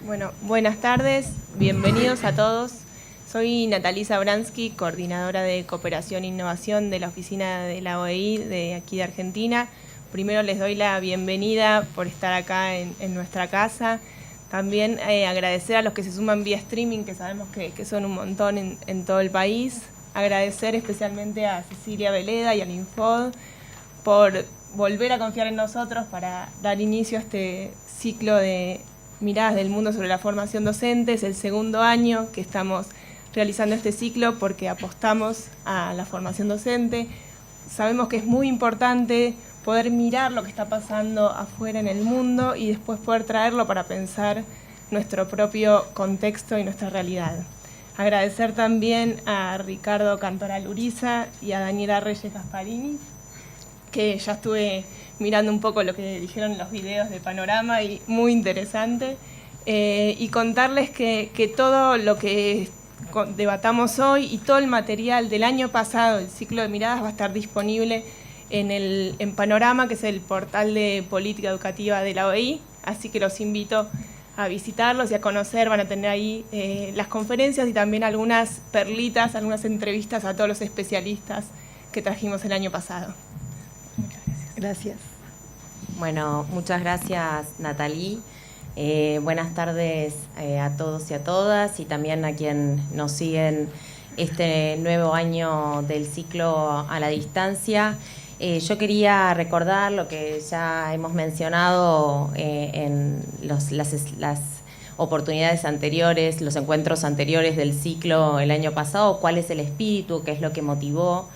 Bueno, buenas tardes, bienvenidos a todos. Soy Natalie Zabransky, coordinadora de Cooperación e Innovación de la Oficina de la OEI de aquí de Argentina. Primero les doy la bienvenida por estar acá en nuestra casa. También agradecer a los que se suman vía streaming, que sabemos que son un montón en todo el país. Agradecer especialmente a Cecilia Veleda y al Infod por volver a confiar en nosotros para dar inicio a este ciclo de Miradas del Mundo sobre la Formación Docente. Es el segundo año que estamos realizando este ciclo porque apostamos a la formación docente. Sabemos que es muy importante poder mirar lo que está pasando afuera en el mundo y después poder traerlo para pensar nuestro propio contexto y nuestra realidad. Agradecer también a Ricardo Cantoral Uriza y a Daniela Reyes Gasparini, que ya estuve mirando un poco lo que dijeron en los videos de Panorama y muy interesante. Y contarles que todo lo que debatamos hoy y todo el material del año pasado, el ciclo de miradas, va a estar disponible en Panorama, que es el portal de política educativa de la OEI, así que los invito a visitarlos y a conocer. Van a tener ahí las conferencias y también algunas perlitas, algunas entrevistas a todos los especialistas que trajimos el año pasado. Muchas gracias. Gracias. Bueno, muchas gracias, Natalie. Buenas tardes a todos y a todas, y también a quien nos siguen este nuevo año del ciclo a la distancia. Yo quería recordar lo que ya hemos mencionado en las oportunidades anteriores, los encuentros anteriores del ciclo el año pasado, cuál es el espíritu, qué es lo que motivó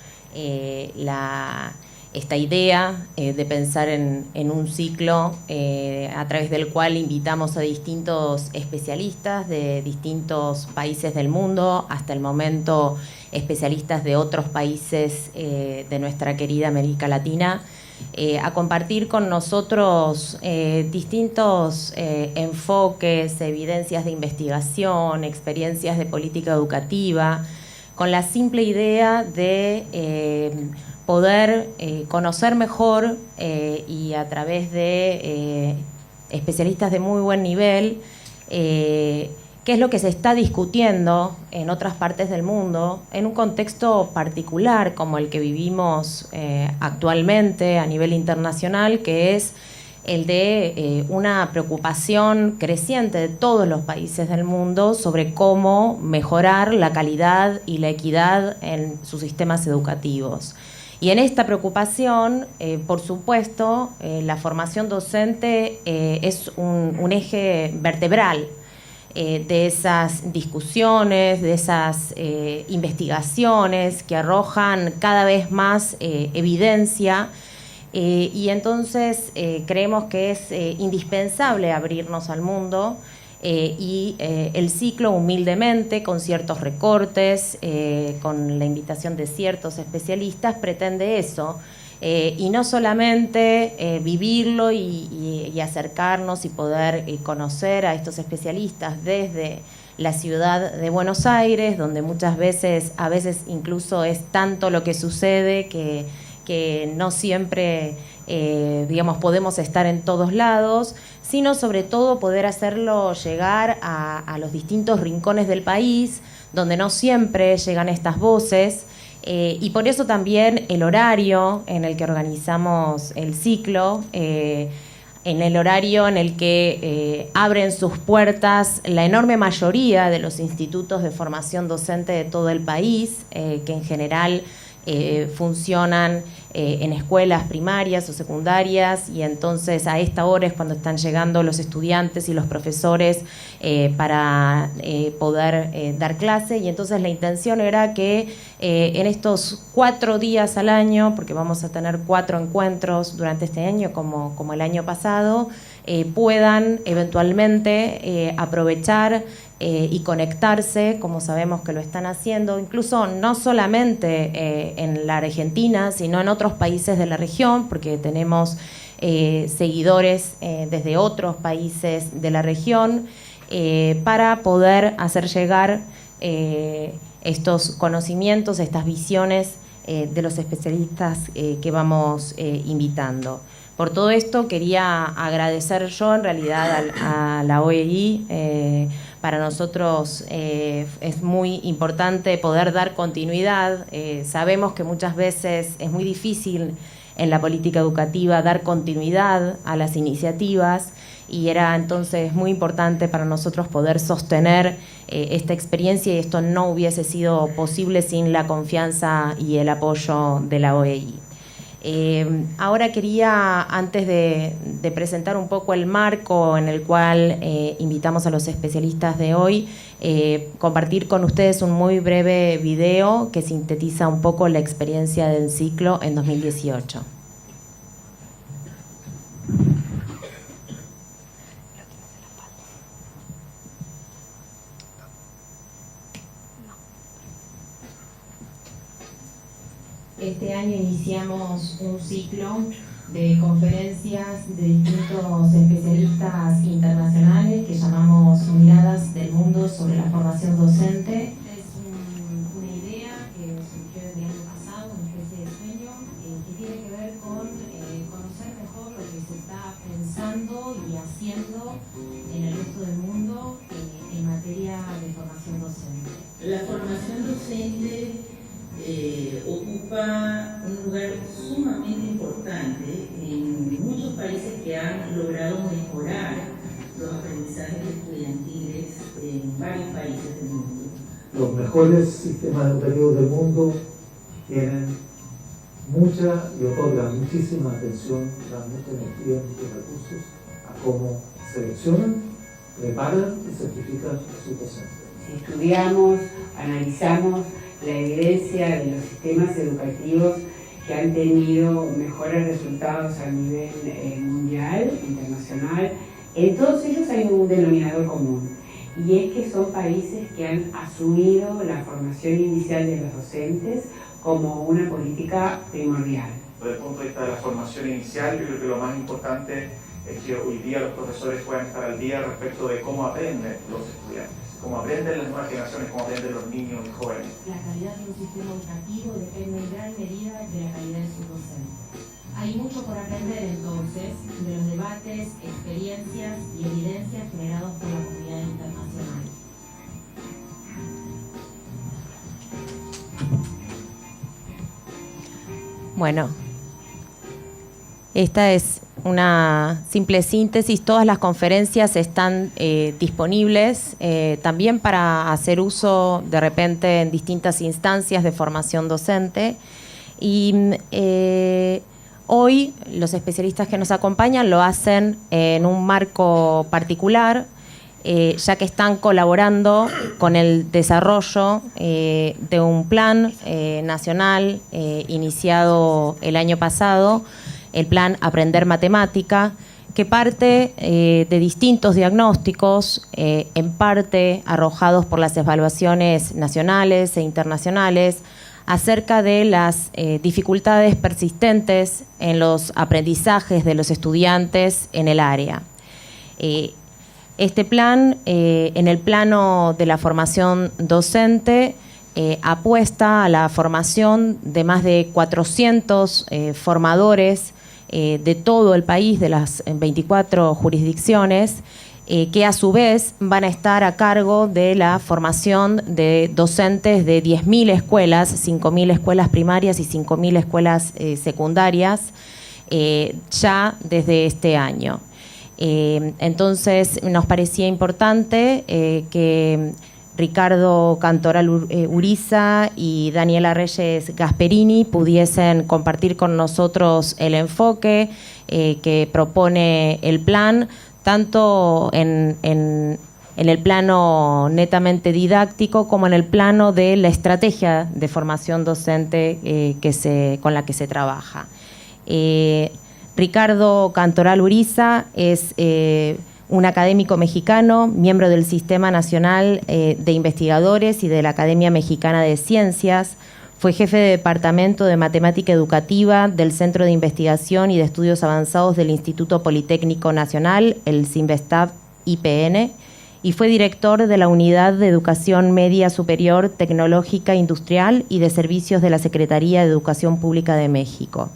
esta idea de pensar en un ciclo a través del cual invitamos a distintos especialistas de distintos países del mundo, hasta el momento especialistas de otros países de nuestra querida América Latina, a compartir con nosotros distintos enfoques, evidencias de investigación, experiencias de política educativa, con la simple idea de poder conocer mejor y a través de especialistas de muy buen nivel qué es lo que se está discutiendo en otras partes del mundo en un contexto particular como el que vivimos actualmente a nivel internacional, que es el de una preocupación creciente de todos los países del mundo sobre cómo mejorar la calidad y la equidad en sus sistemas educativos. Y en esta preocupación, por supuesto, la formación docente es un eje vertebral de esas discusiones, de esas investigaciones que arrojan cada vez más evidencia. Y entonces creemos que es indispensable abrirnos al mundo y el ciclo, humildemente, con ciertos recortes, con la invitación de ciertos especialistas, pretende eso. Y no solamente vivirlo y acercarnos y poder conocer a estos especialistas desde la ciudad de Buenos Aires, donde muchas veces, a veces incluso es tanto lo que sucede que no siempre podemos estar en todos lados, sino sobre todo poder hacerlo llegar a los distintos rincones del país, donde no siempre llegan estas voces, y por eso también el horario en el que organizamos el ciclo, en el horario en el que abren sus puertas la enorme mayoría de los institutos de formación docente de todo el país, que en general funcionan en escuelas primarias o secundarias, y entonces a esta hora es cuando están llegando los estudiantes y los profesores para poder dar clase. Y entonces la intención era que en estos 4 días al año, porque vamos a tener 4 encuentros durante este año como el año pasado, puedan eventualmente aprovechar y conectarse, como sabemos que lo están haciendo, incluso no solamente en la Argentina, sino en otros países de la región, porque tenemos seguidores desde otros países de la región, para poder hacer llegar estos conocimientos, estas visiones de los especialistas que vamos invitando. Por todo esto quería agradecer yo en realidad a la OEI. Para nosotros es muy importante poder dar continuidad. Sabemos que muchas veces es muy difícil en la política educativa dar continuidad a las iniciativas y era entonces muy importante para nosotros poder sostener esta experiencia y esto no hubiese sido posible sin la confianza y el apoyo de la OEI. Ahora quería, antes de presentar un poco el marco en el cual invitamos a los especialistas de hoy, compartir con ustedes un muy breve video que sintetiza un poco la experiencia del ciclo en 2018. Este año iniciamos un ciclo de conferencias de distintos especialistas internacionales que llamamos Miradas del Mundo sobre la Formación Docente. Es una idea que surgió el año pasado, una especie de sueño, que tiene que ver con conocer mejor lo que se está pensando y haciendo en el resto del mundo en materia de formación docente. La formación docente ocupa un lugar sumamente importante en muchos países que han logrado mejorar los aprendizajes estudiantiles en varios países del mundo. Los mejores sistemas educativos del mundo tienen mucha y otorgan muchísima atención, dan mucha energía, muchos recursos a cómo seleccionan, preparan y certifican a sus docentes. Si estudiamos, analizamos la evidencia de los sistemas educativos que han tenido mejores resultados a nivel mundial, internacional, en todos ellos hay un denominador común, y es que son países que han asumido la formación inicial de los docentes como una política primordial. Desde el punto de vista de la formación inicial, yo creo que lo más importante es que hoy día los profesores puedan estar al día respecto de cómo aprenden los estudiantes, cómo aprenden las nuevas generaciones, cómo aprenden los niños y jóvenes. La calidad de un sistema educativo depende en gran medida de la calidad de sus docentes. Hay mucho por aprender entonces de los debates, experiencias y evidencias generados por la comunidad internacional. Bueno, esta es una simple síntesis. Todas las conferencias están disponibles también para hacer uso de repente en distintas instancias de formación docente. Y hoy los especialistas que nos acompañan lo hacen en un marco particular, ya que están colaborando con el desarrollo de un plan nacional iniciado el año pasado, el plan Aprender Matemática, que parte de distintos diagnósticos, en parte arrojados por las evaluaciones nacionales e internacionales, acerca de las dificultades persistentes en los aprendizajes de los estudiantes en el área. Este plan, en el plano de la formación docente, apuesta a la formación de más de 400 formadores de todo el país, de las 24 jurisdicciones, que a su vez van a estar a cargo de la formación de docentes de 10.000 escuelas, 5.000 escuelas primarias y 5.000 escuelas secundarias, ya desde este año. Entonces nos parecía importante que Ricardo Cantoral Uriza y Daniela Reyes Gasperini pudiesen compartir con nosotros el enfoque que propone el plan, tanto en el plano netamente didáctico como en el plano de la estrategia de formación docente con la que se trabaja. Ricardo Cantoral Uriza es un académico mexicano, miembro del Sistema Nacional de Investigadores y de la Academia Mexicana de Ciencias. Fue jefe de Departamento de Matemática Educativa del Centro de Investigación y de Estudios Avanzados del Instituto Politécnico Nacional, el CINVESTAB-IPN, y fue director de la Unidad de Educación Media Superior, Tecnológica, Industrial y de Servicios de la Secretaría de Educación Pública de México.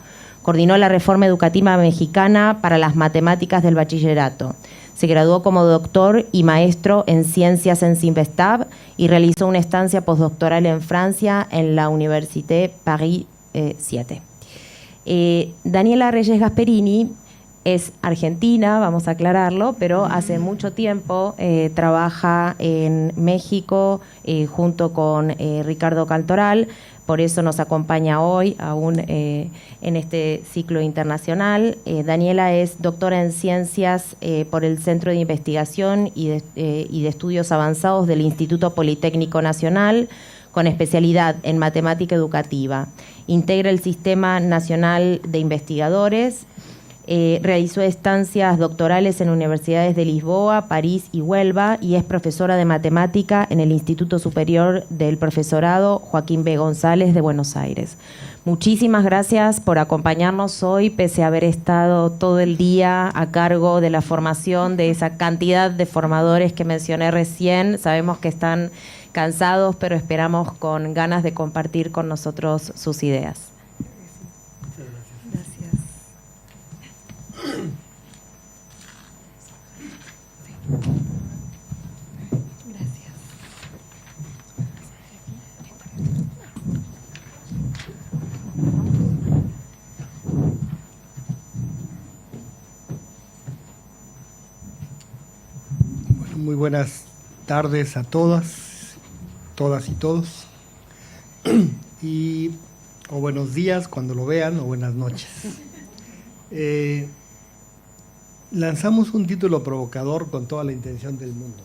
Coordinó la reforma educativa mexicana para las matemáticas del bachillerato. Se graduó como doctor y maestro en ciencias en Cinvestav y realizó una estancia postdoctoral en Francia en la Université Paris 7. Daniela Reyes Gasperini es argentina, vamos a aclararlo, pero hace mucho tiempo trabaja en México junto con Ricardo Cantoral. Por eso nos acompaña hoy aún en este ciclo internacional. Daniela es doctora en ciencias por el Centro de Investigación y de Estudios Avanzados del Instituto Politécnico Nacional, con especialidad en matemática educativa. Integra el Sistema Nacional de Investigadores. Realizó estancias doctorales en universidades de Lisboa, París y Huelva y es profesora de matemática en el Instituto Superior del Profesorado Joaquín B. González de Buenos Aires. Muchísimas gracias por acompañarnos hoy, pese a haber estado todo el día a cargo de la formación de esa cantidad de formadores que mencioné recién. Sabemos que están cansados, pero esperamos con ganas de compartir con nosotros sus ideas. Bueno, muy buenas tardes a todas y todos, o buenos días cuando lo vean, o buenas noches. Lanzamos un título provocador con toda la intención del mundo.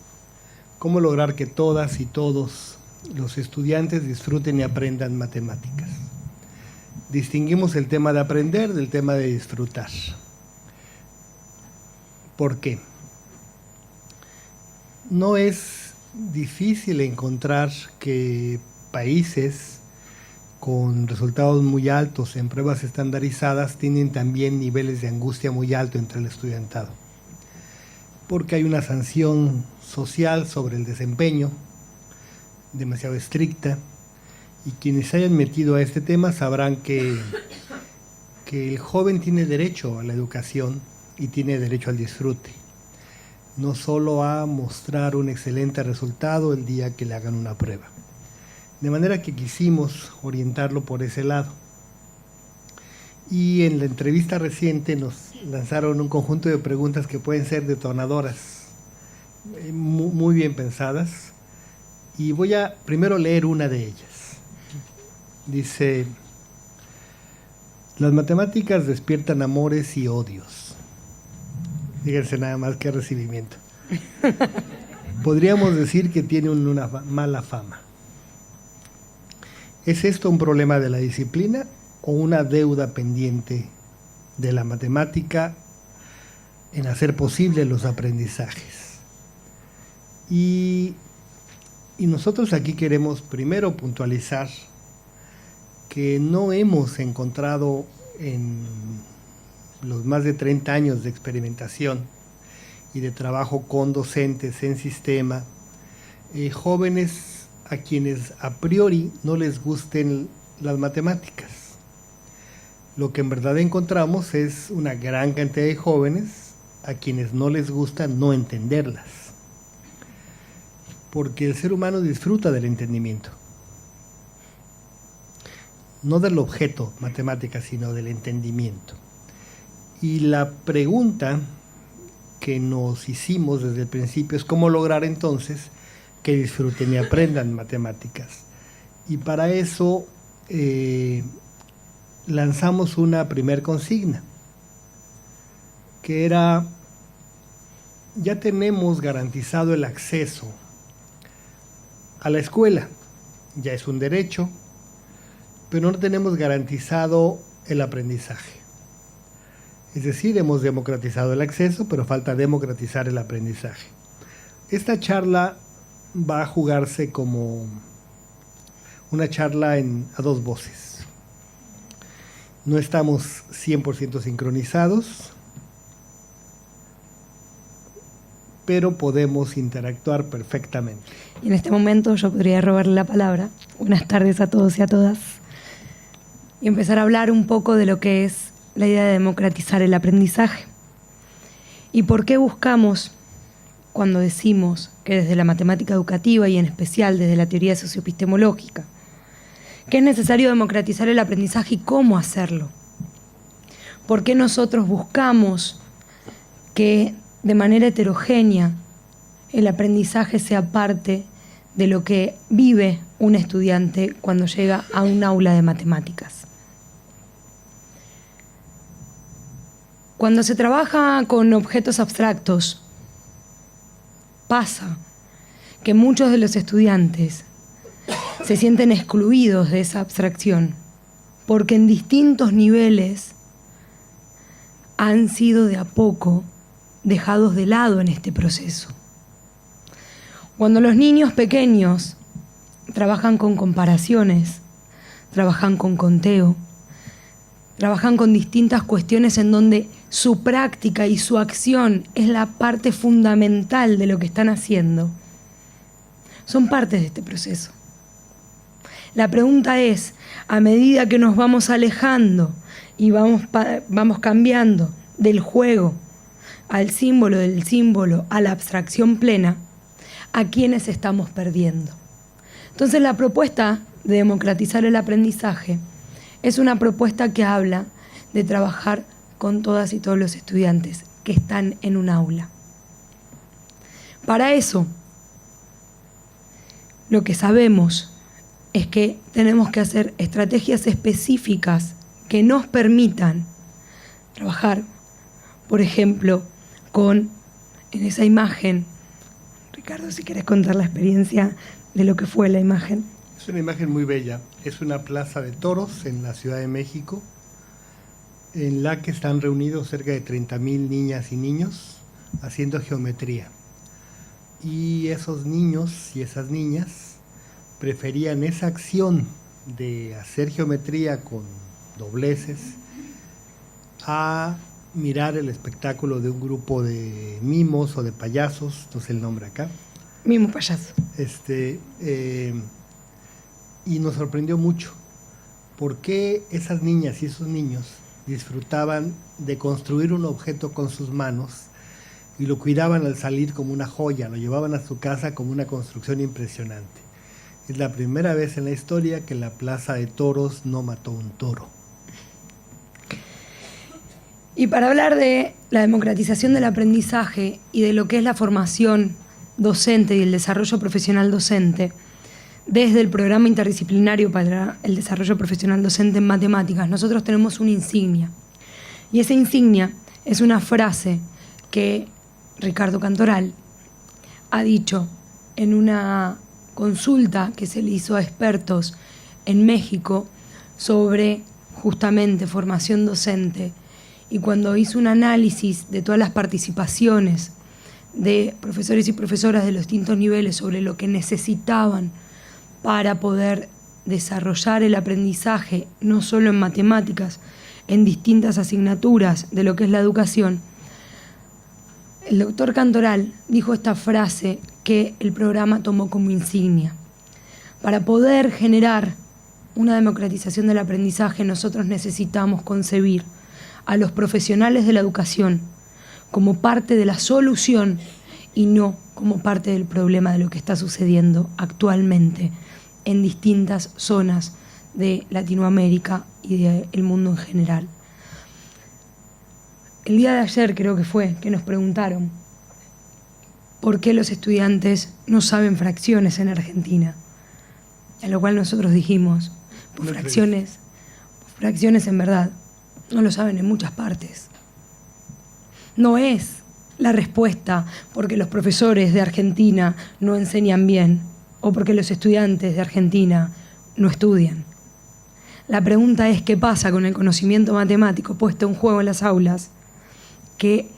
¿Cómo lograr que todas y todos los estudiantes disfruten y aprendan matemáticas? Distinguimos el tema de aprender del tema de disfrutar. ¿Por qué? No es difícil encontrar que países con resultados muy altos en pruebas estandarizadas tienen también niveles de angustia muy alto entre el estudiantado, porque hay una sanción social sobre el desempeño demasiado estricta, y quienes se hayan metido a este tema sabrán que el joven tiene derecho a la educación y tiene derecho al disfrute, no solo a mostrar un excelente resultado el día que le hagan una prueba. De manera que quisimos orientarlo por ese lado. Y en la entrevista reciente nos lanzaron un conjunto de preguntas que pueden ser detonadoras, muy bien pensadas, y voy a primero leer una de ellas. Dice: las matemáticas despiertan amores y odios. Fíjense nada más qué recibimiento. Podríamos decir que tiene una mala fama. ¿Es esto un problema de la disciplina o una deuda pendiente de la matemática en hacer posible los aprendizajes? Y nosotros aquí queremos primero puntualizar que no hemos encontrado en los más de 30 años de experimentación y de trabajo con docentes en sistema, jóvenes a quienes a priori no les gusten las matemáticas. Lo que en verdad encontramos es una gran cantidad de jóvenes a quienes no les gusta no entenderlas, porque el ser humano disfruta del entendimiento, no del objeto matemática, sino del entendimiento. Y la pregunta que nos hicimos desde el principio es cómo lograr entonces que disfruten y aprendan matemáticas. Y para eso lanzamos una primer consigna, que era: ya tenemos garantizado el acceso a la escuela, ya es un derecho, pero no tenemos garantizado el aprendizaje. Es decir, hemos democratizado el acceso, pero falta democratizar el aprendizaje. Esta charla va a jugarse como una charla a dos voces. No estamos 100% sincronizados, pero podemos interactuar perfectamente. Y en este momento yo podría robarle la palabra. Buenas tardes a todos y a todas. Y empezar a hablar un poco de lo que es la idea de democratizar el aprendizaje. ¿Y por qué buscamos, cuando decimos que desde la matemática educativa y en especial desde la teoría socioepistemológica, que es necesario democratizar el aprendizaje y cómo hacerlo? ¿Por qué nosotros buscamos que de manera heterogénea el aprendizaje sea parte de lo que vive un estudiante cuando llega a un aula de matemáticas? Cuando se trabaja con objetos abstractos, pasa que muchos de los estudiantes se sienten excluidos de esa abstracción, porque en distintos niveles han sido de a poco dejados de lado en este proceso. Cuando los niños pequeños trabajan con comparaciones, trabajan con conteo, trabajan con distintas cuestiones en donde su práctica y su acción es la parte fundamental de lo que están haciendo, son parte de este proceso. La pregunta es, a medida que nos vamos alejando y vamos cambiando del juego al símbolo, del símbolo a la abstracción plena, ¿a quiénes estamos perdiendo? Entonces la propuesta de democratizar el aprendizaje es una propuesta que habla de trabajar con todas y todos los estudiantes que están en un aula. Para eso, lo que sabemos es que tenemos que hacer estrategias específicas que nos permitan trabajar, por ejemplo, en esa imagen. Ricardo, si querés contar la experiencia de lo que fue la imagen. Es una imagen muy bella. Es una plaza de toros en la Ciudad de México, en la que están reunidos cerca de 30,000 niñas y niños haciendo geometría. Y esos niños y esas niñas preferían esa acción de hacer geometría con dobleces a mirar el espectáculo de un grupo de mimos o de payasos, no sé el nombre acá. Mimo payaso. Y nos sorprendió mucho. ¿Por qué esas niñas y esos niños disfrutaban de construir un objeto con sus manos y lo cuidaban al salir como una joya, lo llevaban a su casa como una construcción impresionante? Es la primera vez en la historia que la plaza de toros no mató un toro. Y para hablar de la democratización del aprendizaje y de lo que es la formación docente y el desarrollo profesional docente, desde el programa interdisciplinario para el desarrollo profesional docente en matemáticas, nosotros tenemos una insignia. Y esa insignia es una frase que Ricardo Cantoral ha dicho en una consulta que se le hizo a expertos en México sobre justamente formación docente, y cuando hizo un análisis de todas las participaciones de profesores y profesoras de los distintos niveles sobre lo que necesitaban para poder desarrollar el aprendizaje, no solo en matemáticas, en distintas asignaturas de lo que es la educación, el doctor Cantoral dijo esta frase que el programa tomó como insignia. Para poder generar una democratización del aprendizaje, nosotros necesitamos concebir a los profesionales de la educación como parte de la solución y no como parte del problema de lo que está sucediendo actualmente en distintas zonas de Latinoamérica y del mundo en general. El día de ayer creo que fue que nos preguntaron por qué los estudiantes no saben fracciones en Argentina, a lo cual nosotros dijimos, pues fracciones en verdad no lo saben en muchas partes. No es la respuesta porque los profesores de Argentina no enseñan bien o porque los estudiantes de Argentina no estudian. La pregunta es qué pasa con el conocimiento matemático puesto en juego en las aulas, que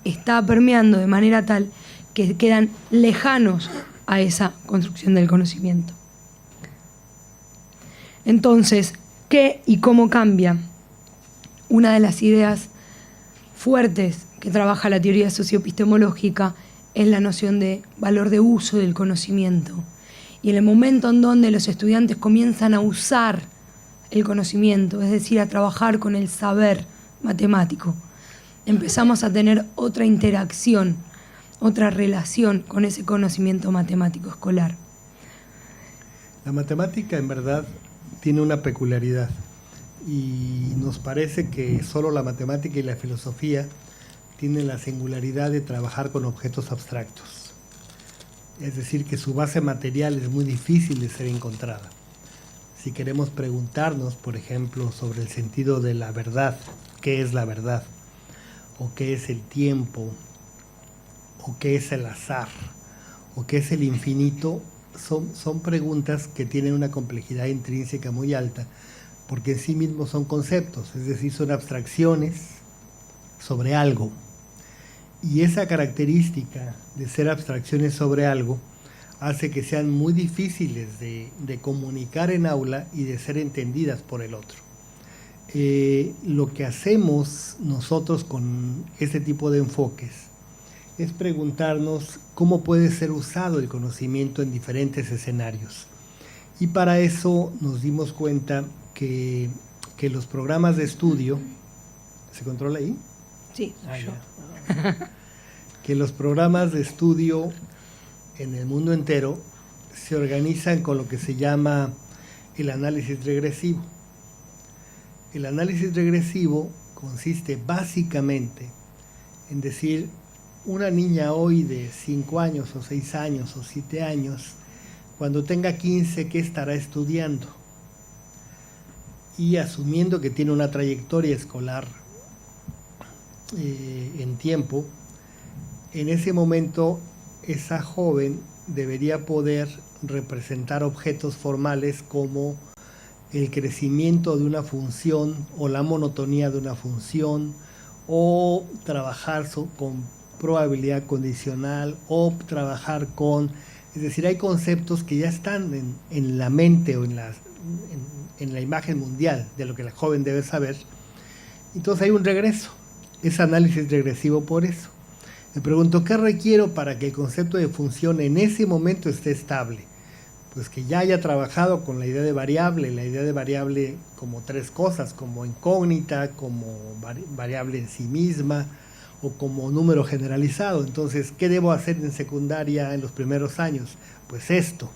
está permeando de manera tal que quedan lejanos a esa construcción del conocimiento. Entonces, ¿qué y cómo cambia? Una de las ideas fuertes que trabaja la teoría socioepistemológica es la noción de valor de uso del conocimiento. Y en el momento en donde los estudiantes comienzan a usar el conocimiento, es decir, a trabajar con el saber matemático. Empezamos a tener otra interacción, otra relación con ese conocimiento matemático escolar. La matemática en verdad tiene una peculiaridad y nos parece que solo la matemática y la filosofía tienen la singularidad de trabajar con objetos abstractos. Es decir, que su base material es muy difícil de ser encontrada. Si queremos preguntarnos, por ejemplo, sobre el sentido de la verdad, ¿qué es la verdad? ¿O qué es el tiempo? ¿O qué es el azar? ¿O qué es el infinito? Son preguntas que tienen una complejidad intrínseca muy alta, porque en sí mismos son conceptos, es decir, son abstracciones sobre algo. Y esa característica de ser abstracciones sobre algo hace que sean muy difíciles de comunicar en aula y de ser entendidas por el otro. Lo que hacemos nosotros con este tipo de enfoques es preguntarnos cómo puede ser usado el conocimiento en diferentes escenarios. Y para eso nos dimos cuenta que los programas de estudio... ¿Se controla ahí? Sí, yo. Que los programas de estudio en el mundo entero se organizan con lo que se llama el análisis regresivo. El análisis regresivo consiste básicamente en decir, una niña hoy de 5 años o 6 años o 7 años, cuando tenga 15, ¿qué estará estudiando? Y asumiendo que tiene una trayectoria escolar en tiempo, en ese momento esa joven debería poder representar objetos formales como el crecimiento de una función o la monotonía de una función, o trabajar con probabilidad condicional, o trabajar con... Es decir, hay conceptos que ya están en la mente o en la imagen mundial de lo que la joven debe saber. Entonces hay un regreso, es análisis regresivo por eso. Me pregunto, ¿qué requiero para que el concepto de función en ese momento esté estable? Pues que ya haya trabajado con la idea de variable como 3 cosas, como incógnita, como variable en sí misma, o como número generalizado. Entonces, ¿qué debo hacer en secundaria en los primeros años? Pues esto.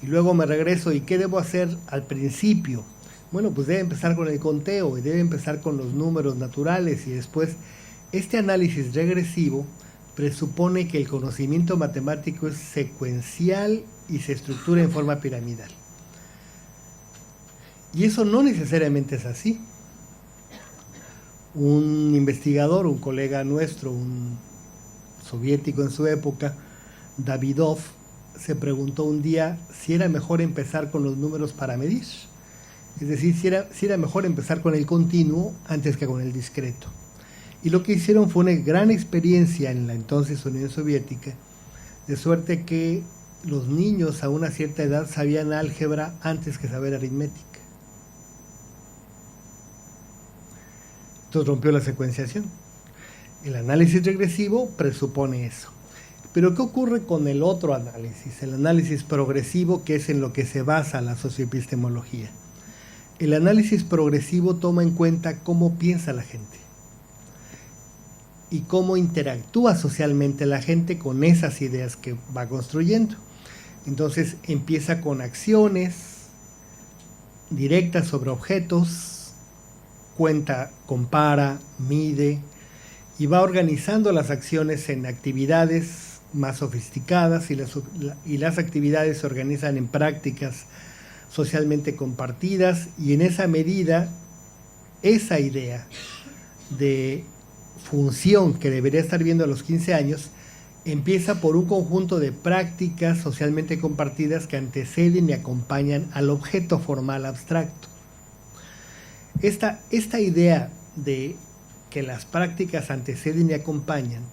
Y luego me regreso, ¿y qué debo hacer al principio? Bueno, pues debe empezar con el conteo, y debe empezar con los números naturales, y después... Este análisis regresivo presupone que el conocimiento matemático es secuencial y se estructura en forma piramidal. Y eso no necesariamente es así. Un investigador, un colega nuestro, un soviético en su época, Davidov, se preguntó un día si era mejor empezar con los números para medir. Es decir, si era mejor empezar con el continuo antes que con el discreto. Y lo que hicieron fue una gran experiencia en la entonces Unión Soviética, de suerte que los niños a una cierta edad sabían álgebra antes que saber aritmética. Entonces rompió la secuenciación. El análisis regresivo presupone eso. Pero ¿qué ocurre con el otro análisis? El análisis progresivo, que es en lo que se basa la socioepistemología. El análisis progresivo toma en cuenta cómo piensa la gente y cómo interactúa socialmente la gente con esas ideas que va construyendo. Entonces empieza con acciones directas sobre objetos, cuenta, compara, mide, y va organizando las acciones en actividades más sofisticadas, y las actividades se organizan en prácticas socialmente compartidas, y en esa medida esa idea de función que debería estar viendo a los 15 años empieza por un conjunto de prácticas socialmente compartidas que anteceden y acompañan al objeto formal abstracto. Esta idea de que las prácticas anteceden y acompañan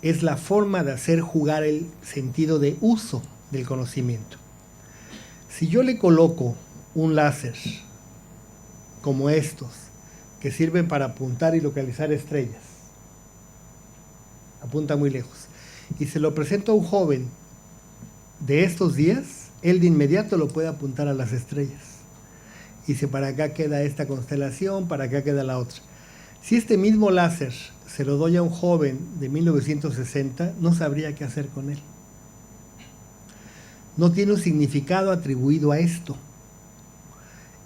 es la forma de hacer jugar el sentido de uso del conocimiento. Si yo le coloco un láser como estos, que sirven para apuntar y localizar estrellas, apunta muy lejos, y se lo presento a un joven de estos días, él de inmediato lo puede apuntar a las estrellas. Y dice, para acá queda esta constelación, para acá queda la otra. Si este mismo láser se lo doy a un joven de 1960, no sabría qué hacer con él. No tiene un significado atribuido a esto.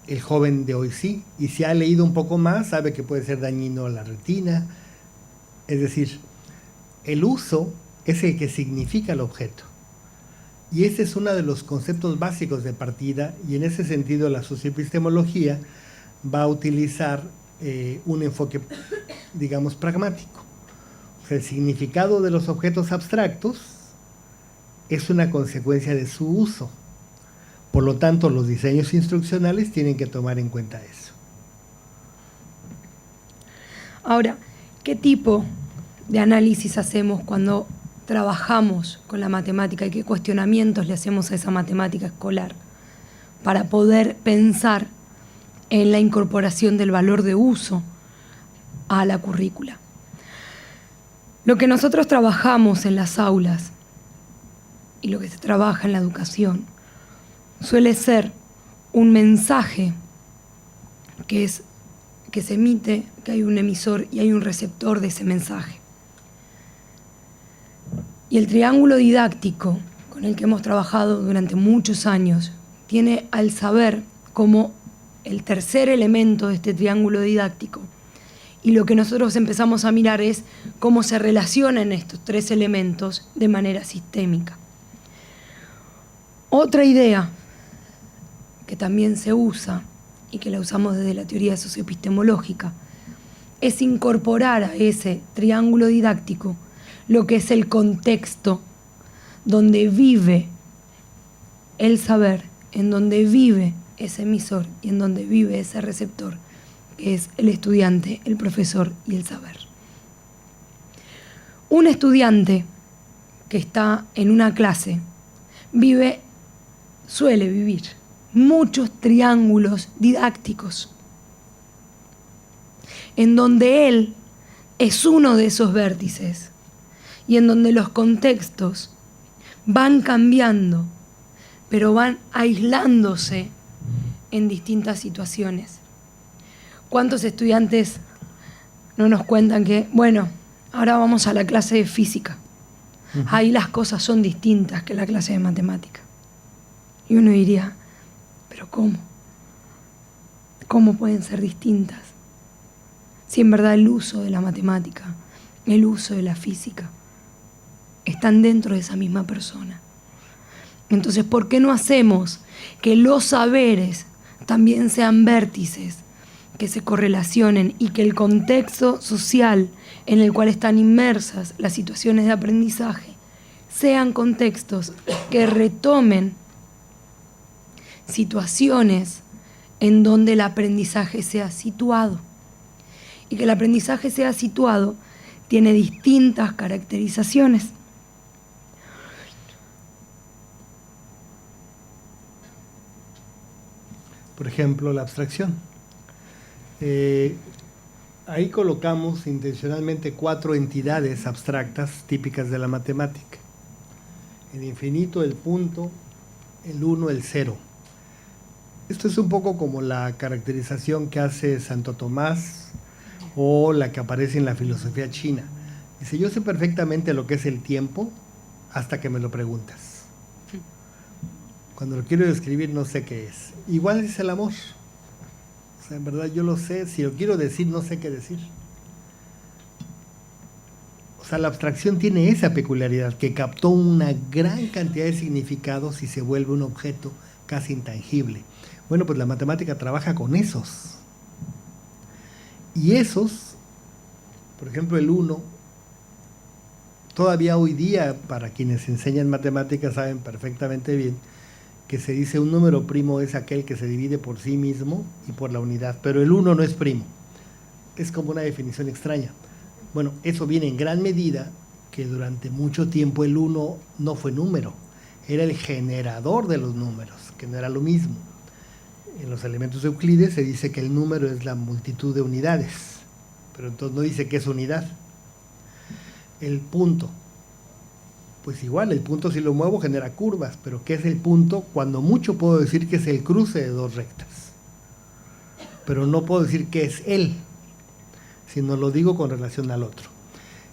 El joven de hoy sí, y si ha leído un poco más, sabe que puede ser dañino a la retina. Es decir, el uso es el que significa el objeto. Y ese es uno de los conceptos básicos de partida, y en ese sentido la socioepistemología va a utilizar un enfoque, digamos, pragmático. O sea, el significado de los objetos abstractos es una consecuencia de su uso. Por lo tanto, los diseños instruccionales tienen que tomar en cuenta eso. Ahora, ¿qué tipo de análisis hacemos cuando trabajamos con la matemática y qué cuestionamientos le hacemos a esa matemática escolar para poder pensar en la incorporación del valor de uso a la currícula? Lo que nosotros trabajamos en las aulas y lo que se trabaja en la educación suele ser un mensaje que se emite, que hay un emisor y hay un receptor de ese mensaje. Y el triángulo didáctico con el que hemos trabajado durante muchos años tiene al saber como el tercer elemento de este triángulo didáctico. Y lo que nosotros empezamos a mirar es cómo se relacionan estos tres elementos de manera sistémica. Otra idea que también se usa y que la usamos desde la teoría socioepistemológica es incorporar a ese triángulo didáctico lo que es el contexto donde vive el saber, en donde vive ese emisor y en donde vive ese receptor, que es el estudiante, el profesor y el saber. Un estudiante que está en una clase suele vivir muchos triángulos didácticos, en donde él es uno de esos vértices y en donde los contextos van cambiando, pero van aislándose en distintas situaciones. ¿Cuántos estudiantes no nos cuentan que, bueno, ahora vamos a la clase de física? Ahí las cosas son distintas que la clase de matemática. Y uno diría, ¿pero cómo? ¿Cómo pueden ser distintas? Si en verdad el uso de la matemática, el uso de la física, están dentro de esa misma persona. Entonces, ¿por qué no hacemos que los saberes también sean vértices, que se correlacionen y que el contexto social en el cual están inmersas las situaciones de aprendizaje sean contextos que retomen situaciones en donde el aprendizaje sea situado? Y que el aprendizaje sea situado tiene distintas caracterizaciones. Por ejemplo, la abstracción. Ahí colocamos intencionalmente 4 entidades abstractas típicas de la matemática: el infinito, el punto, el 1, el 0. Esto es un poco como la caracterización que hace Santo Tomás o la que aparece en la filosofía china. Dice, yo sé perfectamente lo que es el tiempo hasta que me lo preguntas. Cuando lo quiero describir no sé qué es. Igual es el amor. O sea, en verdad yo lo sé, si lo quiero decir no sé qué decir. O sea, la abstracción tiene esa peculiaridad, que captó una gran cantidad de significados y se vuelve un objeto casi intangible. Bueno, pues la matemática trabaja con esos. Y esos, por ejemplo el 1, todavía hoy día, para quienes enseñan matemáticas saben perfectamente bien, que se dice un número primo es aquel que se divide por sí mismo y por la unidad, pero el 1 no es primo. Es como una definición extraña. Bueno, eso viene en gran medida que durante mucho tiempo el 1 no fue número, era el generador de los números, que no era lo mismo. En los elementos de Euclides se dice que el número es la multitud de unidades, pero entonces no dice que es unidad. El punto, pues igual, el punto si lo muevo genera curvas, pero ¿qué es el punto? Cuando mucho puedo decir que es el cruce de 2 rectas, pero no puedo decir que es él. sino lo digo con relación al otro.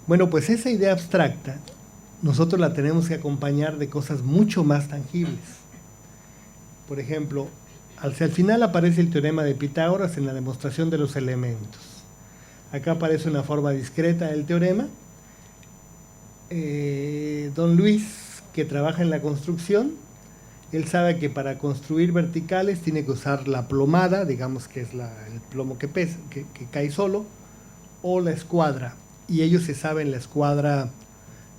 Bueno, pues esa idea abstracta nosotros la tenemos que acompañar de cosas mucho más tangibles. Por ejemplo, al final aparece el teorema de Pitágoras en la demostración de los elementos. Acá aparece una forma discreta del teorema. Don Luis, que trabaja en la construcción, él sabe que para construir verticales tiene que usar la plomada, digamos que es el plomo que pesa, que cae solo, o la escuadra. Y ellos se saben la escuadra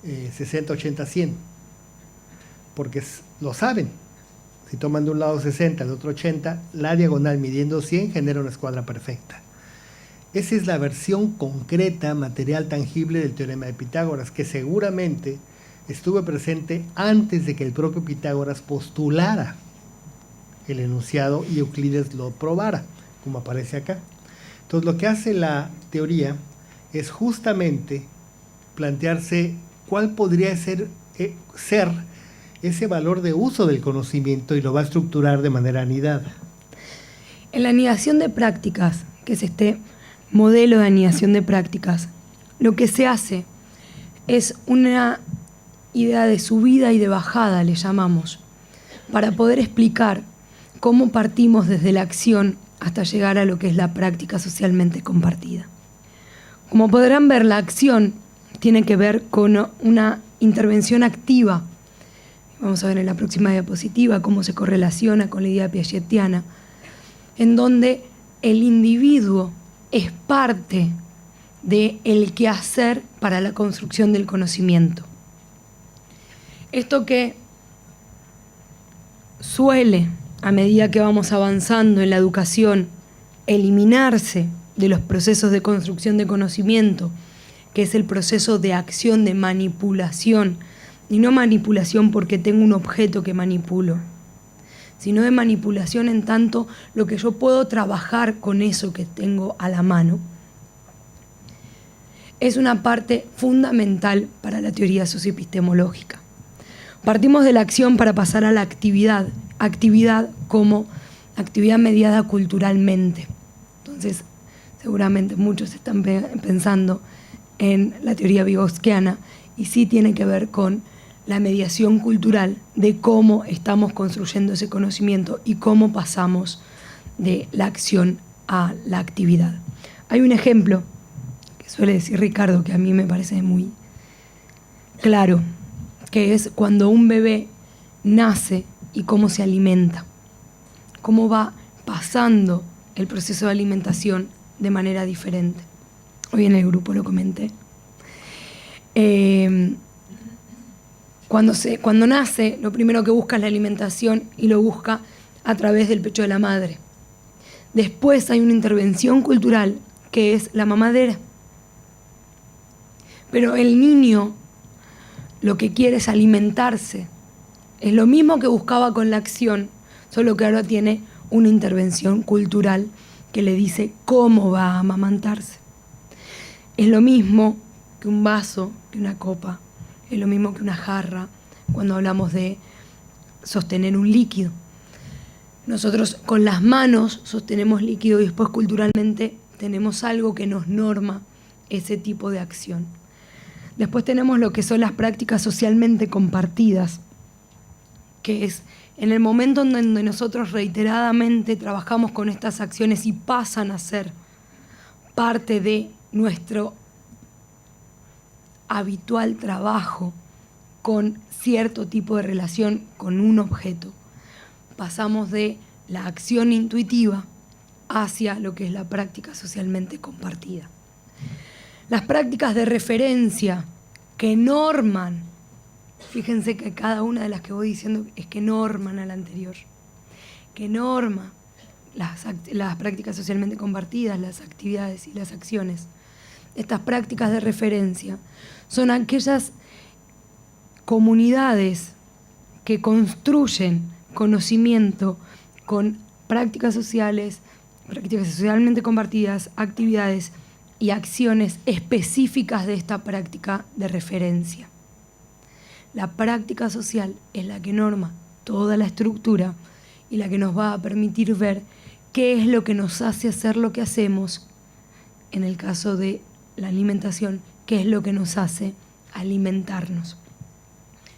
60, 80, 100, porque lo saben. Si toman de un lado 60, del otro 80, la diagonal midiendo 100 genera una escuadra perfecta. Esa es la versión concreta, material, tangible del teorema de Pitágoras, que seguramente estuvo presente antes de que el propio Pitágoras postulara el enunciado y Euclides lo probara, como aparece acá. Entonces, lo que hace la teoría es justamente plantearse cuál podría ser ese valor de uso del conocimiento, y lo va a estructurar de manera anidada. En la anidación de prácticas, que es este modelo de anidación de prácticas, lo que se hace es una idea de subida y de bajada, le llamamos, para poder explicar cómo partimos desde la acción hasta llegar a lo que es la práctica socialmente compartida. Como podrán ver, la acción tiene que ver con una intervención activa. Vamos a ver en la próxima diapositiva cómo se correlaciona con la idea piagetiana, en donde el individuo es parte del quehacer para la construcción del conocimiento. Esto que suele, a medida que vamos avanzando en la educación, eliminarse de los procesos de construcción de conocimiento, que es el proceso de acción, de manipulación, y no manipulación porque tengo un objeto que manipulo, sino de manipulación en tanto lo que yo puedo trabajar con eso que tengo a la mano, es una parte fundamental para la teoría socioepistemológica. Partimos de la acción para pasar a la actividad como actividad mediada culturalmente. Entonces, seguramente muchos están pensando en la teoría vygotskiana, y sí tiene que ver con la mediación cultural de cómo estamos construyendo ese conocimiento y cómo pasamos de la acción a la actividad. Hay un ejemplo que suele decir Ricardo, que a mí me parece muy claro, que es cuando un bebé nace y cómo se alimenta, cómo va pasando el proceso de alimentación de manera diferente. Hoy en el grupo lo comenté. Cuando nace, lo primero que busca es la alimentación, y lo busca a través del pecho de la madre. Después hay una intervención cultural que es la mamadera. Pero el niño lo que quiere es alimentarse. Es lo mismo que buscaba con la acción, solo que ahora tiene una intervención cultural que le dice cómo va a amamantarse. Es lo mismo que un vaso, que una copa, es lo mismo que una jarra cuando hablamos de sostener un líquido. Nosotros con las manos sostenemos líquido y después culturalmente tenemos algo que nos norma ese tipo de acción. Después tenemos lo que son las prácticas socialmente compartidas, que es en el momento en donde nosotros reiteradamente trabajamos con estas acciones y pasan a ser parte de nuestro habitual trabajo con cierto tipo de relación con un objeto. Pasamos de la acción intuitiva hacia lo que es la práctica socialmente compartida. Las prácticas de referencia que norman, fíjense que cada una de las que voy diciendo es que norman a la anterior, que norma las prácticas socialmente compartidas, las actividades y las acciones. Estas prácticas de referencia son aquellas comunidades que construyen conocimiento con prácticas sociales, prácticas socialmente compartidas, actividades y acciones específicas de esta práctica de referencia. La práctica social es la que norma toda la estructura y la que nos va a permitir ver qué es lo que nos hace hacer lo que hacemos en el caso de la alimentación, qué es lo que nos hace alimentarnos.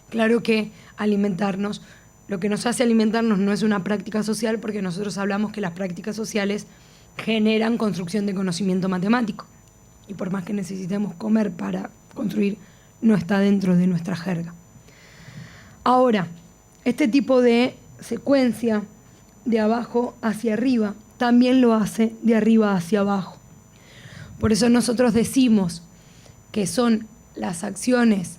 Claro que alimentarnos, lo que nos hace alimentarnos no es una práctica social, porque nosotros hablamos que las prácticas sociales generan construcción de conocimiento matemático. Y por más que necesitemos comer para construir, no está dentro de nuestra jerga. Ahora, este tipo de secuencia de abajo hacia arriba también lo hace de arriba hacia abajo. Por eso nosotros decimos que son las acciones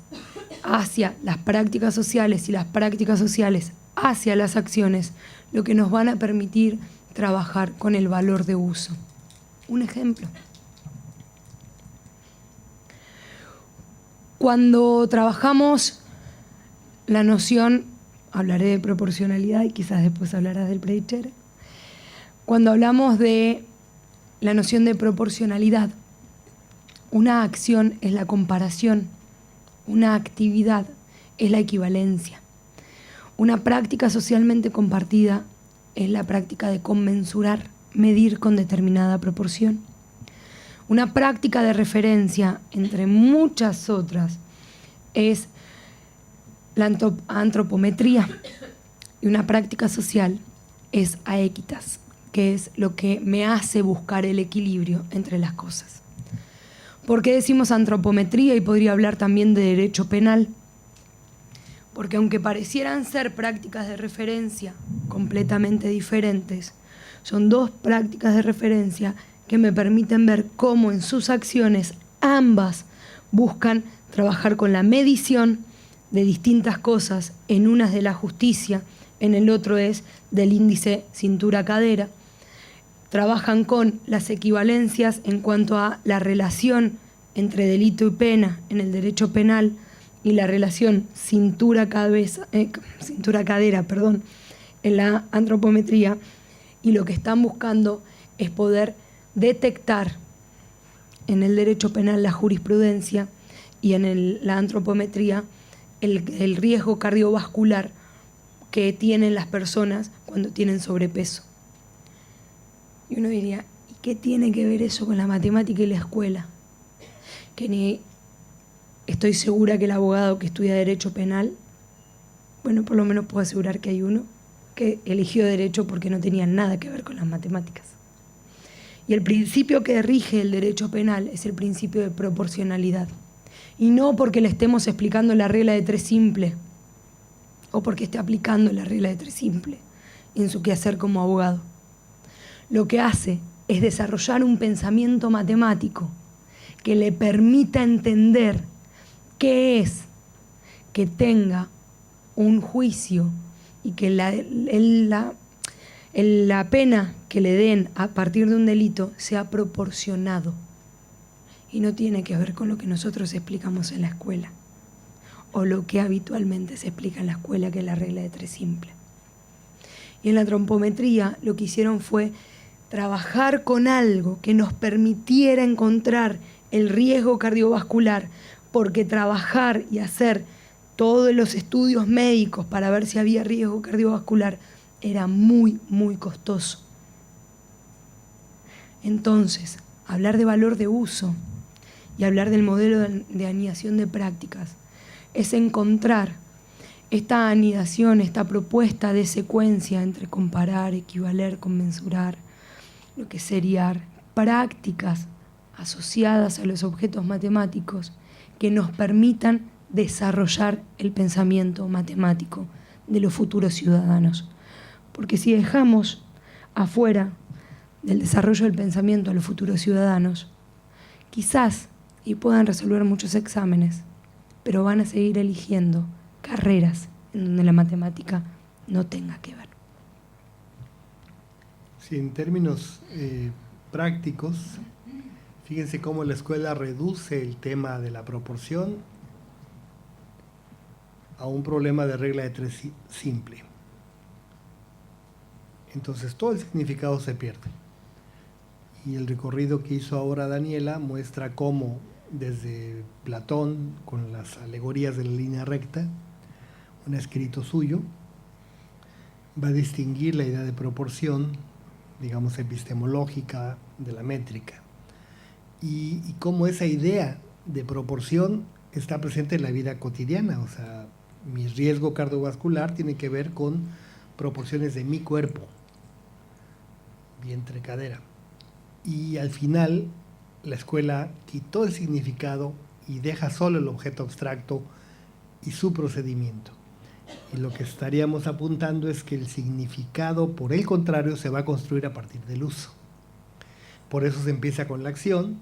hacia las prácticas sociales y las prácticas sociales hacia las acciones lo que nos van a permitir trabajar con el valor de uso. Un ejemplo. Cuando trabajamos la noción, hablaré de proporcionalidad y quizás después hablarás del predicere. Cuando hablamos de la noción de proporcionalidad, una acción es la comparación, una actividad es la equivalencia. Una práctica socialmente compartida es la práctica de conmensurar, medir con determinada proporción. Una práctica de referencia, entre muchas otras, es la antropometría. Y una práctica social es aequitas, que es lo que me hace buscar el equilibrio entre las cosas. ¿Por qué decimos antropometría? Y podría hablar también de derecho penal. Porque aunque parecieran ser prácticas de referencia completamente diferentes, son dos prácticas de referencia que me permiten ver cómo en sus acciones ambas buscan trabajar con la medición de distintas cosas. En una es de la justicia, en el otro es del índice cintura-cadera. Trabajan con las equivalencias en cuanto a la relación entre delito y pena en el derecho penal y la relación cintura-cadera, en la antropometría, y lo que están buscando es poder detectar en el derecho penal la jurisprudencia y en la antropometría el riesgo cardiovascular que tienen las personas cuando tienen sobrepeso. Y uno diría, ¿y qué tiene que ver eso con la matemática y la escuela? Que ni estoy segura que el abogado que estudia Derecho Penal, bueno, por lo menos puedo asegurar que hay uno que eligió Derecho porque no tenía nada que ver con las matemáticas. Y el principio que rige el Derecho Penal es el principio de proporcionalidad. Y no porque le estemos explicando la regla de 3 simple, o porque esté aplicando la regla de 3 simple en su quehacer como abogado. Lo que hace es desarrollar un pensamiento matemático que le permita entender qué es que tenga un juicio y que la pena que le den a partir de un delito sea proporcionado. Y no tiene que ver con lo que nosotros explicamos en la escuela o lo que habitualmente se explica en la escuela, que es la regla de 3 simple. Y en la antropometría lo que hicieron fue trabajar con algo que nos permitiera encontrar el riesgo cardiovascular, porque trabajar y hacer todos los estudios médicos para ver si había riesgo cardiovascular era muy, muy costoso. Entonces, hablar de valor de uso y hablar del modelo de anidación de prácticas es encontrar esta anidación, esta propuesta de secuencia entre comparar, equivaler, conmensurar, lo que sería prácticas asociadas a los objetos matemáticos que nos permitan desarrollar el pensamiento matemático de los futuros ciudadanos. Porque si dejamos afuera del desarrollo del pensamiento a los futuros ciudadanos, quizás y puedan resolver muchos exámenes, pero van a seguir eligiendo carreras en donde la matemática no tenga que ver. Sí, en términos prácticos, fíjense cómo la escuela reduce el tema de la proporción a un problema de regla de 3 simple. Entonces todo el significado se pierde. Y el recorrido que hizo ahora Daniela muestra cómo desde Platón, con las alegorías de la línea recta, un escrito suyo, va a distinguir la idea de proporción, digamos, epistemológica de la métrica. y cómo esa idea de proporción está presente en la vida cotidiana. O sea, mi riesgo cardiovascular tiene que ver con proporciones de mi cuerpo, vientre, cadera. Y al final la escuela quitó el significado y deja solo el objeto abstracto y su procedimiento. Y lo que estaríamos apuntando es que el significado, por el contrario, se va a construir a partir del uso. Por eso se empieza con la acción,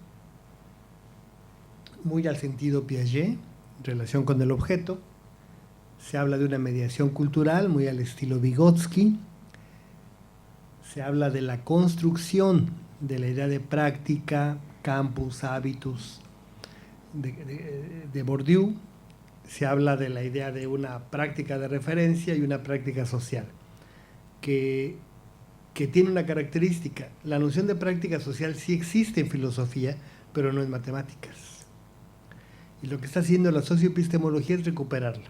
muy al sentido Piaget, en relación con el objeto. Se habla de una mediación cultural, muy al estilo Vygotsky. Se habla de la construcción de la idea de práctica, campus, hábitus, de Bourdieu. Se habla de la idea de una práctica de referencia y una práctica social, que tiene una característica. La noción de práctica social sí existe en filosofía, pero no en matemáticas. Y lo que está haciendo la socioepistemología es recuperarla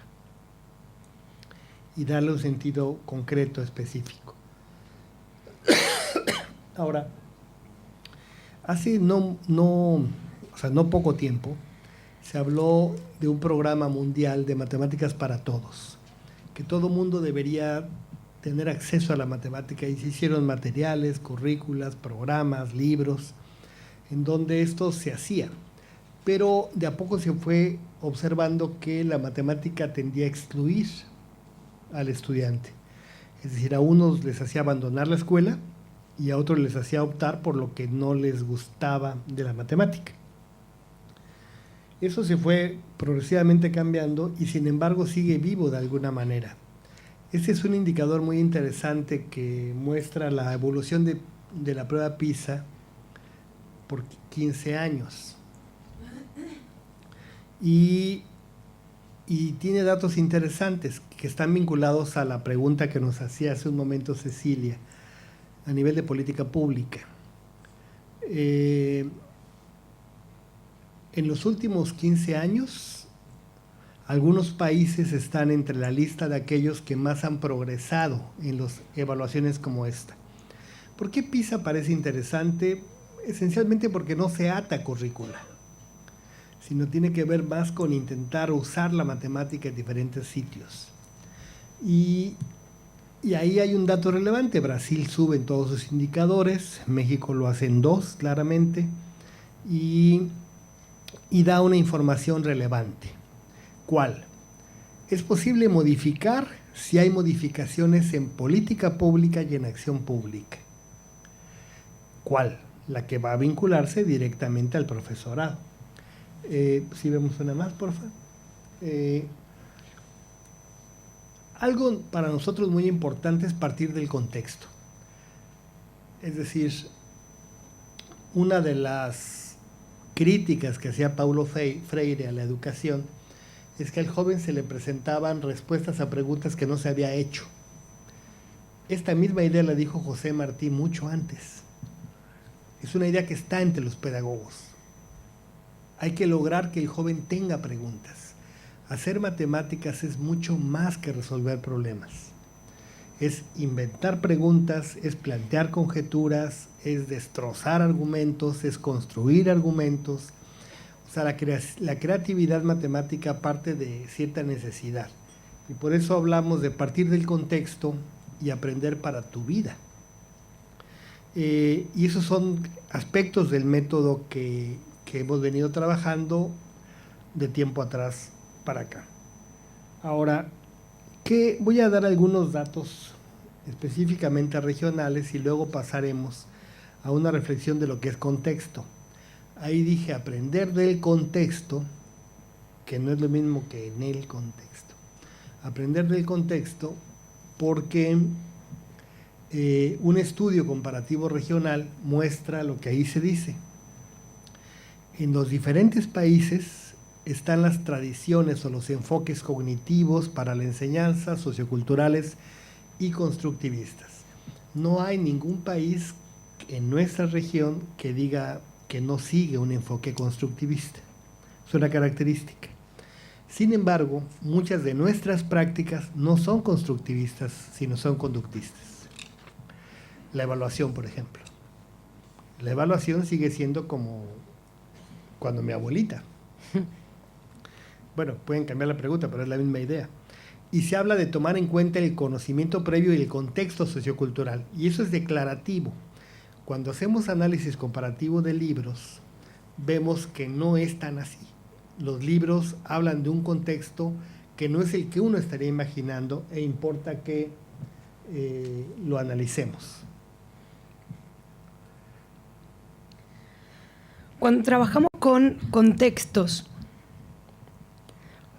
y darle un sentido concreto, específico. Ahora, hace no poco tiempo, se habló de un programa mundial de matemáticas para todos, que todo mundo debería tener acceso a la matemática, y se hicieron materiales, currículas, programas, libros, en donde esto se hacía. Pero de a poco se fue observando que la matemática tendía a excluir al estudiante. Es decir, a unos les hacía abandonar la escuela y a otros les hacía optar por lo que no les gustaba de la matemática. Eso se fue progresivamente cambiando y sin embargo sigue vivo de alguna manera. Este es un indicador muy interesante que muestra la evolución de la prueba PISA por 15 años. Y tiene datos interesantes que están vinculados a la pregunta que nos hacía hace un momento Cecilia, a nivel de política pública. En los últimos 15 años, algunos países están entre la lista de aquellos que más han progresado en las evaluaciones como esta. ¿Por qué PISA parece interesante? Esencialmente porque no se ata a currícula, sino tiene que ver más con intentar usar la matemática en diferentes sitios. Y ahí hay un dato relevante. Brasil sube en todos sus indicadores, México lo hace en 2, claramente, y da una información relevante. ¿Cuál? Es posible modificar si hay modificaciones en política pública y en acción pública. ¿Cuál? La que va a vincularse directamente al profesorado. Si vemos una más, por favor. Algo para nosotros muy importante es partir del contexto. Es decir, una de las críticas que hacía Paulo Freire a la educación es que al joven se le presentaban respuestas a preguntas que no se había hecho. Esta misma idea la dijo José Martí mucho antes. Es una idea que está entre los pedagogos. Hay que lograr que el joven tenga preguntas. Hacer matemáticas es mucho más que resolver problemas. Es inventar preguntas, es plantear conjeturas, es destrozar argumentos, es construir argumentos. O sea, la creatividad matemática parte de cierta necesidad. Y por eso hablamos de partir del contexto y aprender para tu vida. Y esos son aspectos del método que hemos venido trabajando de tiempo atrás para acá. Ahora, voy a dar algunos datos específicamente regionales y luego pasaremos a una reflexión de lo que es contexto. Ahí dije aprender del contexto, que no es lo mismo que en el contexto. Aprender del contexto porque un estudio comparativo regional muestra lo que ahí se dice. En los diferentes países están las tradiciones o los enfoques cognitivos para la enseñanza, socioculturales y constructivistas. No hay ningún país en nuestra región que diga que no sigue un enfoque constructivista. Es una característica. Sin embargo, muchas de nuestras prácticas no son constructivistas, sino son conductistas. La evaluación, por ejemplo. La evaluación sigue siendo como cuando mi abuelita. Bueno, pueden cambiar la pregunta, pero es la misma idea. Y se habla de tomar en cuenta el conocimiento previo y el contexto sociocultural. Y eso es declarativo. Cuando hacemos análisis comparativo de libros, vemos que no es tan así. Los libros hablan de un contexto que no es el que uno estaría imaginando e importa que lo analicemos. Cuando trabajamos con contextos,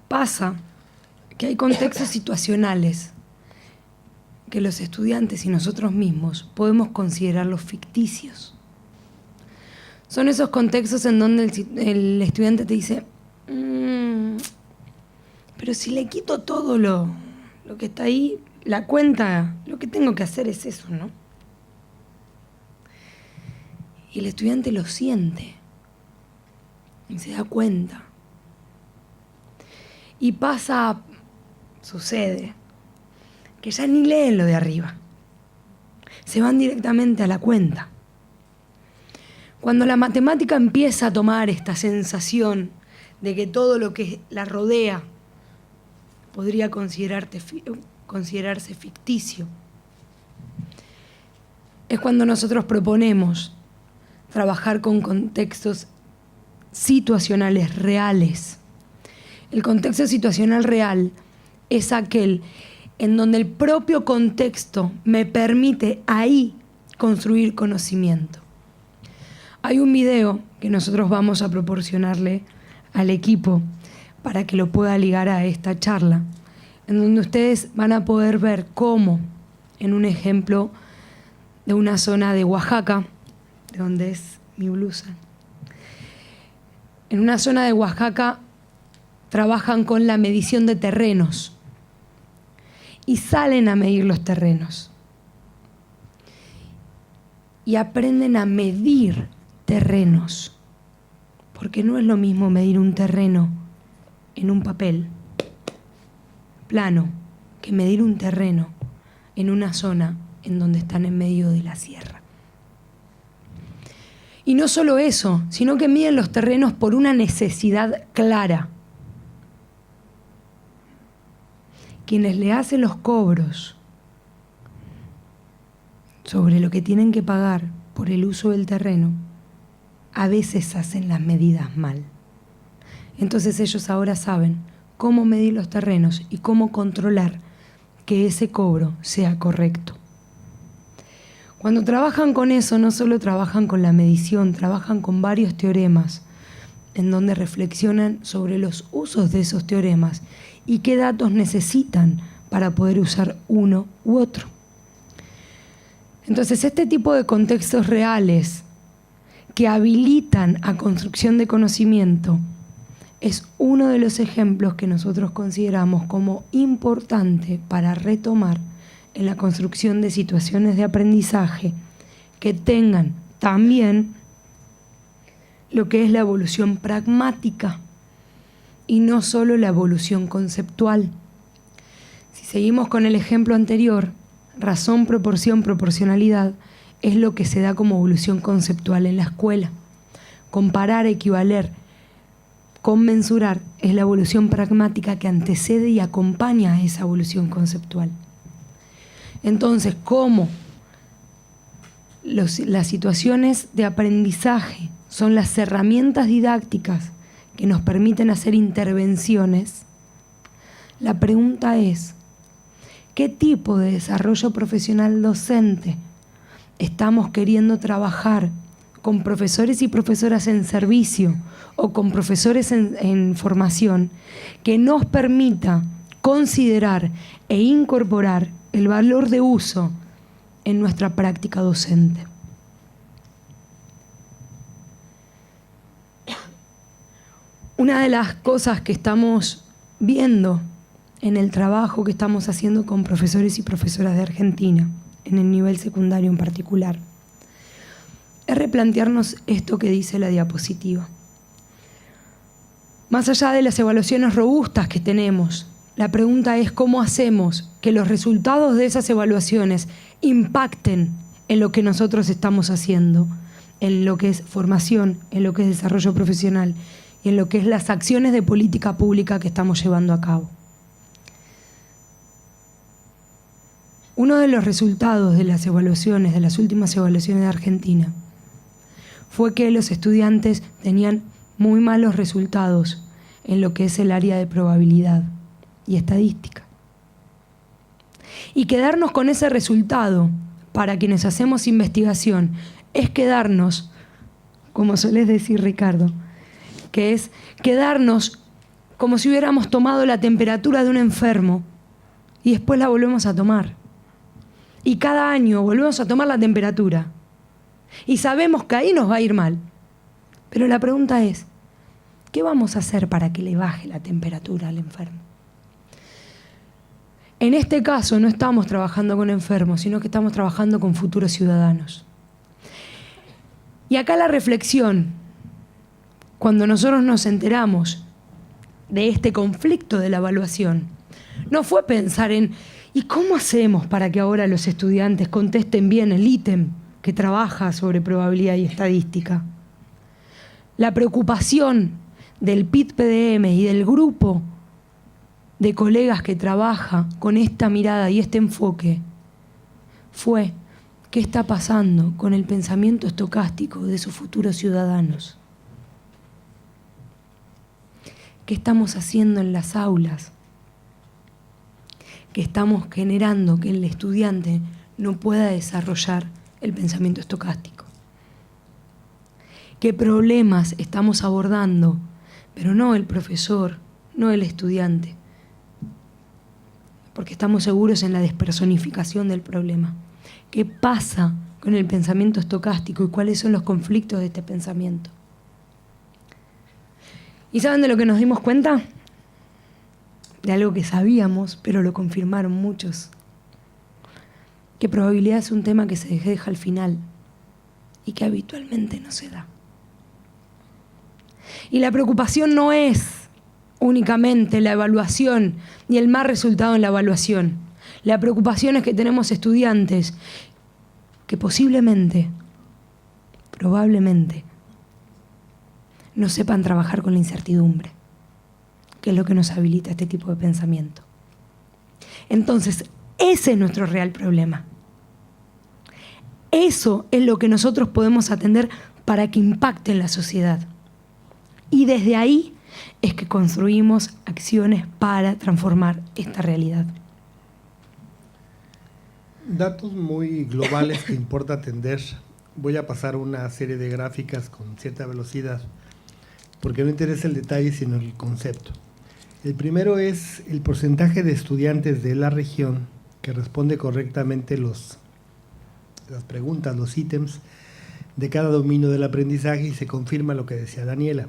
pasa que hay contextos situacionales que los estudiantes y nosotros mismos podemos considerarlos ficticios. Son esos contextos en donde el estudiante te dice, pero si le quito todo lo que está ahí, la cuenta, lo que tengo que hacer es eso, ¿no? Y el estudiante lo siente y se da cuenta. Y sucede, que ya ni leen lo de arriba. Se van directamente a la cuenta. Cuando la matemática empieza a tomar esta sensación de que todo lo que la rodea podría considerarse ficticio, es cuando nosotros proponemos trabajar con contextos situacionales reales. El contexto situacional real es aquel en donde el propio contexto me permite ahí construir conocimiento. Hay un video que nosotros vamos a proporcionarle al equipo para que lo pueda ligar a esta charla, en donde ustedes van a poder ver cómo, en un ejemplo de una zona de Oaxaca, de donde es mi blusa, en una zona de Oaxaca trabajan con la medición de terrenos y salen a medir los terrenos y aprenden a medir terrenos, porque no es lo mismo medir un terreno en un papel plano que medir un terreno en una zona en donde están en medio de la sierra. Y no solo eso, sino que miden los terrenos por una necesidad clara. Quienes le hacen los cobros sobre lo que tienen que pagar por el uso del terreno, a veces hacen las medidas mal. Entonces ellos ahora saben cómo medir los terrenos y cómo controlar que ese cobro sea correcto. Cuando trabajan con eso, no solo trabajan con la medición, trabajan con varios teoremas, en donde reflexionan sobre los usos de esos teoremas y qué datos necesitan para poder usar uno u otro. Entonces, este tipo de contextos reales que habilitan a construcción de conocimiento es uno de los ejemplos que nosotros consideramos como importante para retomar en la construcción de situaciones de aprendizaje que tengan también lo que es la evolución pragmática y no solo la evolución conceptual. Si seguimos con el ejemplo anterior, razón, proporción, proporcionalidad es lo que se da como evolución conceptual en la escuela. Comparar, equivaler, conmensurar es la evolución pragmática que antecede y acompaña a esa evolución conceptual. Entonces, ¿cómo las situaciones de aprendizaje son las herramientas didácticas que nos permiten hacer intervenciones? La pregunta es, ¿qué tipo de desarrollo profesional docente estamos queriendo trabajar con profesores y profesoras en servicio o con profesores en formación que nos permita considerar e incorporar el valor de uso en nuestra práctica docente? Una de las cosas que estamos viendo en el trabajo que estamos haciendo con profesores y profesoras de Argentina, en el nivel secundario en particular, es replantearnos esto que dice la diapositiva. Más allá de las evaluaciones robustas que tenemos, la pregunta es cómo hacemos que los resultados de esas evaluaciones impacten en lo que nosotros estamos haciendo, en lo que es formación, en lo que es desarrollo profesional y en lo que es las acciones de política pública que estamos llevando a cabo. Uno de los resultados de las evaluaciones, de las últimas evaluaciones de Argentina, fue que los estudiantes tenían muy malos resultados en lo que es el área de probabilidad y estadística. Y quedarnos con ese resultado, para quienes hacemos investigación, es quedarnos, como solés decir Ricardo, que es quedarnos como si hubiéramos tomado la temperatura de un enfermo y después la volvemos a tomar. Y cada año volvemos a tomar la temperatura. Y sabemos que ahí nos va a ir mal. Pero la pregunta es, ¿qué vamos a hacer para que le baje la temperatura al enfermo? En este caso no estamos trabajando con enfermos, sino que estamos trabajando con futuros ciudadanos. Y acá la reflexión, cuando nosotros nos enteramos de este conflicto de la evaluación, no fue pensar en ¿y cómo hacemos para que ahora los estudiantes contesten bien el ítem que trabaja sobre probabilidad y estadística? La preocupación del PIT-PDM y del grupo de colegas que trabaja con esta mirada y este enfoque fue ¿qué está pasando con el pensamiento estocástico de sus futuros ciudadanos? ¿Qué estamos haciendo en las aulas? Que estamos generando que el estudiante no pueda desarrollar el pensamiento estocástico. ¿Qué problemas estamos abordando? Pero no el profesor, no el estudiante, porque estamos seguros en la despersonificación del problema. ¿Qué pasa con el pensamiento estocástico y cuáles son los conflictos de este pensamiento? ¿Y saben de lo que nos dimos cuenta? De algo que sabíamos, pero lo confirmaron muchos. Que probabilidad es un tema que se deja al final y que habitualmente no se da. Y la preocupación no es únicamente la evaluación ni el mal resultado en la evaluación. La preocupación es que tenemos estudiantes que posiblemente, probablemente, no sepan trabajar con la incertidumbre, que es lo que nos habilita este tipo de pensamiento. Entonces, ese es nuestro real problema. Eso es lo que nosotros podemos atender para que impacte en la sociedad. Y desde ahí es que construimos acciones para transformar esta realidad. Datos muy globales que importa atender. Voy a pasar una serie de gráficas con cierta velocidad, porque no interesa el detalle, sino el concepto. El primero es el porcentaje de estudiantes de la región que responde correctamente las preguntas, los ítems de cada dominio del aprendizaje, y se confirma lo que decía Daniela.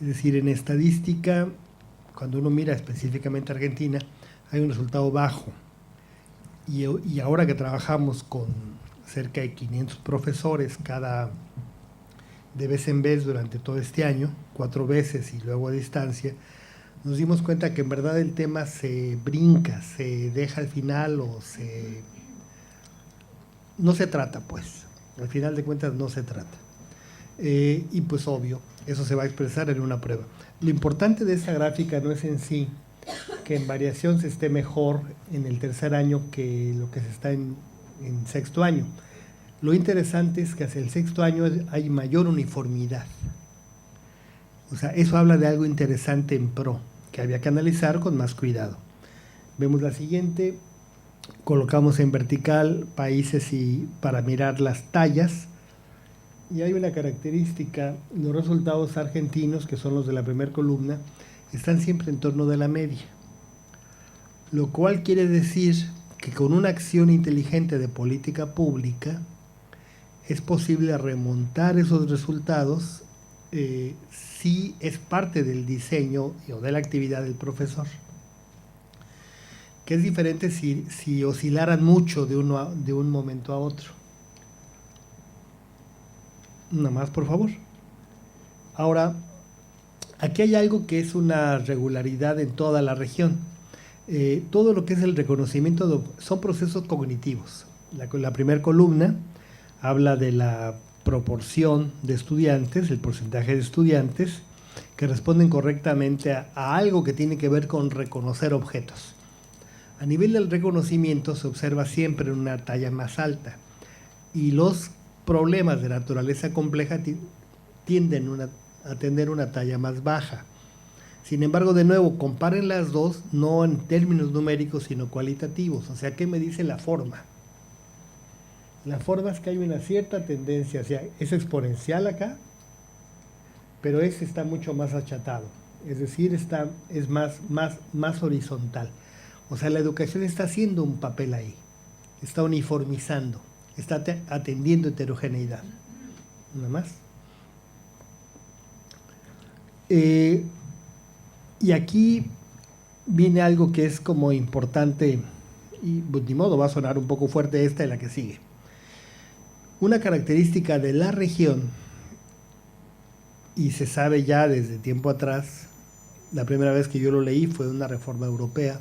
Es decir, en estadística, cuando uno mira específicamente a Argentina, hay un resultado bajo. Y ahora que trabajamos con cerca de 500 profesores de vez en vez durante todo este año, 4 veces y luego a distancia, nos dimos cuenta que en verdad el tema se brinca, se deja al final no se trata, pues. Al final de cuentas no se trata. Y pues obvio, eso se va a expresar en una prueba. Lo importante de esta gráfica no es en sí que en variación se esté mejor en el tercer año que lo que se está en sexto año. Lo interesante es que hacia el sexto año hay mayor uniformidad. O sea, eso habla de algo interesante en pro, que había que analizar con más cuidado. Vemos la siguiente, colocamos en vertical países y para mirar las tallas, y hay una característica: los resultados argentinos, que son los de la primera columna, están siempre en torno de la media, lo cual quiere decir que con una acción inteligente de política pública es posible remontar esos resultados si es parte del diseño o de la actividad del profesor, que es diferente si oscilaran mucho de un momento a otro. Nada más, por favor. Ahora, aquí hay algo que es una regularidad en toda la región. Todo lo que es el reconocimiento son procesos cognitivos. La primera columna habla de la proporción de estudiantes, el porcentaje de estudiantes que responden correctamente a algo que tiene que ver con reconocer objetos. A nivel del reconocimiento se observa siempre una talla más alta y los problemas de naturaleza compleja tienden a tener una talla más baja. Sin embargo, de nuevo, comparen las dos, no en términos numéricos, sino cualitativos. O sea, ¿qué me dice la forma? La forma es que hay una cierta tendencia, o sea, es exponencial acá, pero este está mucho más achatado. Es decir, es más horizontal. O sea, la educación está haciendo un papel ahí, está uniformizando, está atendiendo heterogeneidad. Nada más. Y aquí viene algo que es como importante, y ni modo, va a sonar un poco fuerte esta y la que sigue. Una característica de la región, y se sabe ya desde tiempo atrás, la primera vez que yo lo leí fue una reforma europea,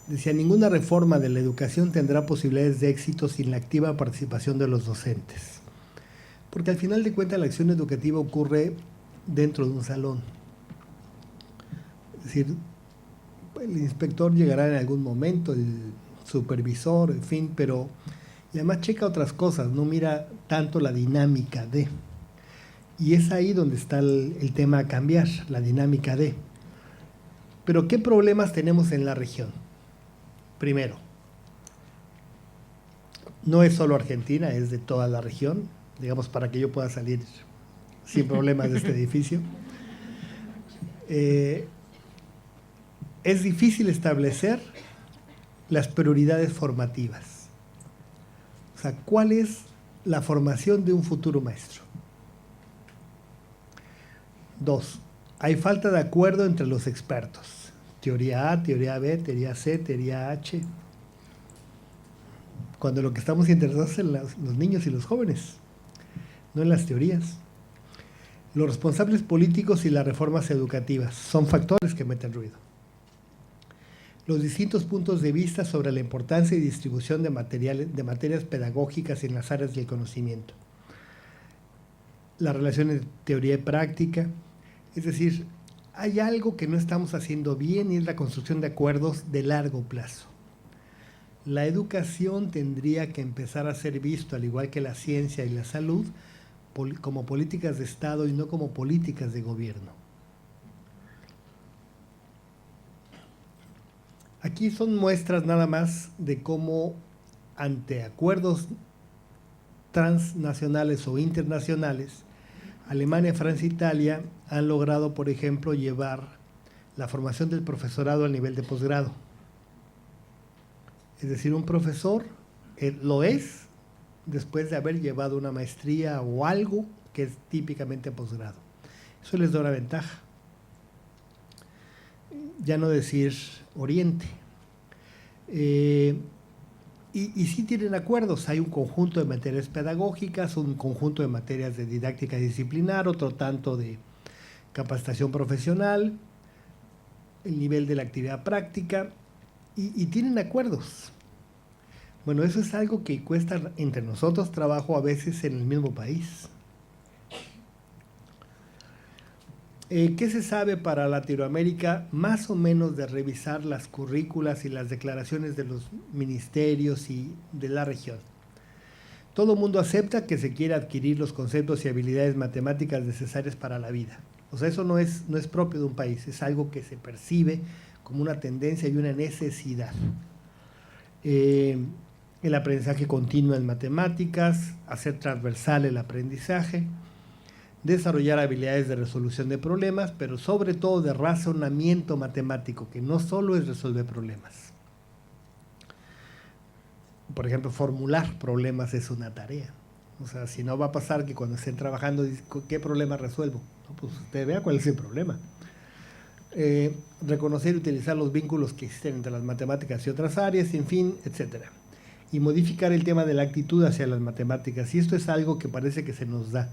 decía: ninguna reforma de la educación tendrá posibilidades de éxito sin la activa participación de los docentes. Porque al final de cuentas la acción educativa ocurre dentro de un salón. Es decir, el inspector llegará en algún momento, el supervisor, en fin, pero y además checa otras cosas, no mira tanto la dinámica de. Y es ahí donde está el tema a cambiar, la dinámica de. Pero ¿qué problemas tenemos en la región? Primero, no es solo Argentina, es de toda la región, digamos, para que yo pueda salir sin problemas de este edificio. Es difícil establecer las prioridades formativas. O sea, ¿cuál es la formación de un futuro maestro? 2. Hay falta de acuerdo entre los expertos. Teoría A, teoría B, teoría C, teoría H. Cuando lo que estamos interesados en los niños y los jóvenes, no en las teorías. Los responsables políticos y las reformas educativas son factores que meten ruido. Los distintos puntos de vista sobre la importancia y distribución de materias pedagógicas en las áreas del conocimiento. La relación entre teoría y práctica. Es decir, hay algo que no estamos haciendo bien y es la construcción de acuerdos de largo plazo. La educación tendría que empezar a ser visto, al igual que la ciencia y la salud, como políticas de Estado y no como políticas de gobierno. Aquí son muestras nada más de cómo ante acuerdos transnacionales o internacionales, Alemania, Francia e Italia han logrado, por ejemplo, llevar la formación del profesorado al nivel de posgrado. Es decir, un profesor lo es después de haber llevado una maestría o algo que es típicamente posgrado. Eso les da una ventaja. Ya no decir Oriente. Y sí tienen acuerdos, hay un conjunto de materias pedagógicas, un conjunto de materias de didáctica disciplinar, otro tanto de capacitación profesional, el nivel de la actividad práctica, y tienen acuerdos. Bueno, eso es algo que cuesta entre nosotros trabajo a veces en el mismo país. ¿Qué se sabe para Latinoamérica más o menos de revisar las currículas y las declaraciones de los ministerios y de la región? Todo el mundo acepta que se quiere adquirir los conceptos y habilidades matemáticas necesarias para la vida. O sea, eso no es propio de un país, es algo que se percibe como una tendencia y una necesidad. El aprendizaje continuo en matemáticas, hacer transversal el aprendizaje, desarrollar habilidades de resolución de problemas, pero sobre todo de razonamiento matemático, que no solo es resolver problemas. Por ejemplo, formular problemas es una tarea. O sea, si no va a pasar que cuando estén trabajando, ¿qué problema resuelvo? No, pues usted vea cuál es el problema. Reconocer y utilizar los vínculos que existen entre las matemáticas y otras áreas, en fin, etc. Y modificar el tema de la actitud hacia las matemáticas. Y esto es algo que parece que se nos da.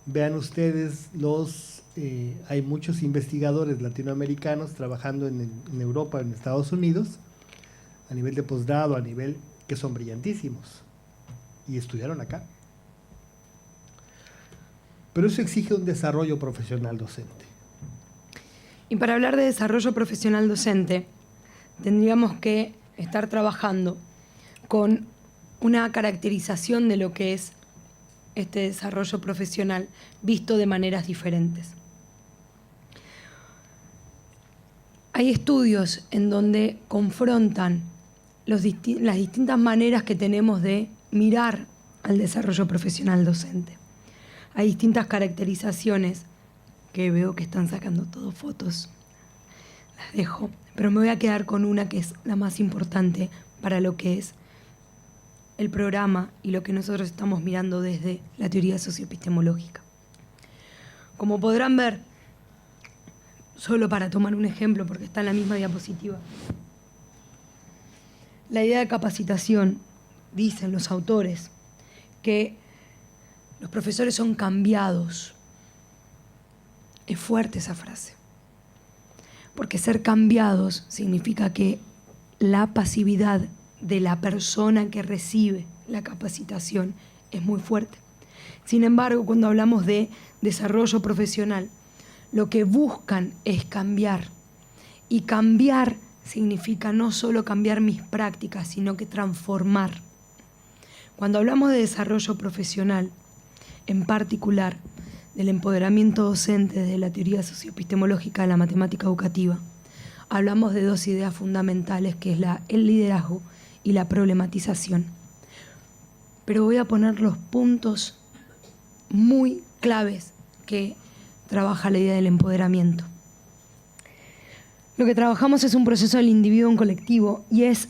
Vean ustedes, hay muchos investigadores latinoamericanos trabajando en Europa, en Estados Unidos, a nivel de posgrado, que son brillantísimos, y estudiaron acá. pero eso exige un desarrollo profesional docente. Y para hablar de desarrollo profesional docente, tendríamos que estar trabajando con una caracterización de lo que es este desarrollo profesional visto de maneras diferentes. Hay estudios en donde confrontan las distintas maneras que tenemos de mirar al desarrollo profesional docente. Hay distintas caracterizaciones que veo que están sacando todo fotos. Las dejo, pero me voy a quedar con una que es la más importante para lo que es el programa y lo que nosotros estamos mirando desde la teoría socioepistemológica. Como podrán ver, solo para tomar un ejemplo, porque está en la misma diapositiva, la idea de capacitación, dicen los autores, que los profesores son cambiados. Es fuerte esa frase, porque ser cambiados significa que la pasividad de la persona que recibe la capacitación es muy fuerte. Sin embargo, cuando hablamos de desarrollo profesional, lo que buscan es cambiar. Y cambiar significa no solo cambiar mis prácticas, sino que transformar. Cuando hablamos de desarrollo profesional, en particular del empoderamiento docente desde la teoría socioepistemológica de la matemática educativa, hablamos de dos ideas fundamentales, que es el liderazgo y la problematización. Pero voy a poner los puntos muy claves que trabaja la idea del empoderamiento. Lo que trabajamos es un proceso del individuo en colectivo y es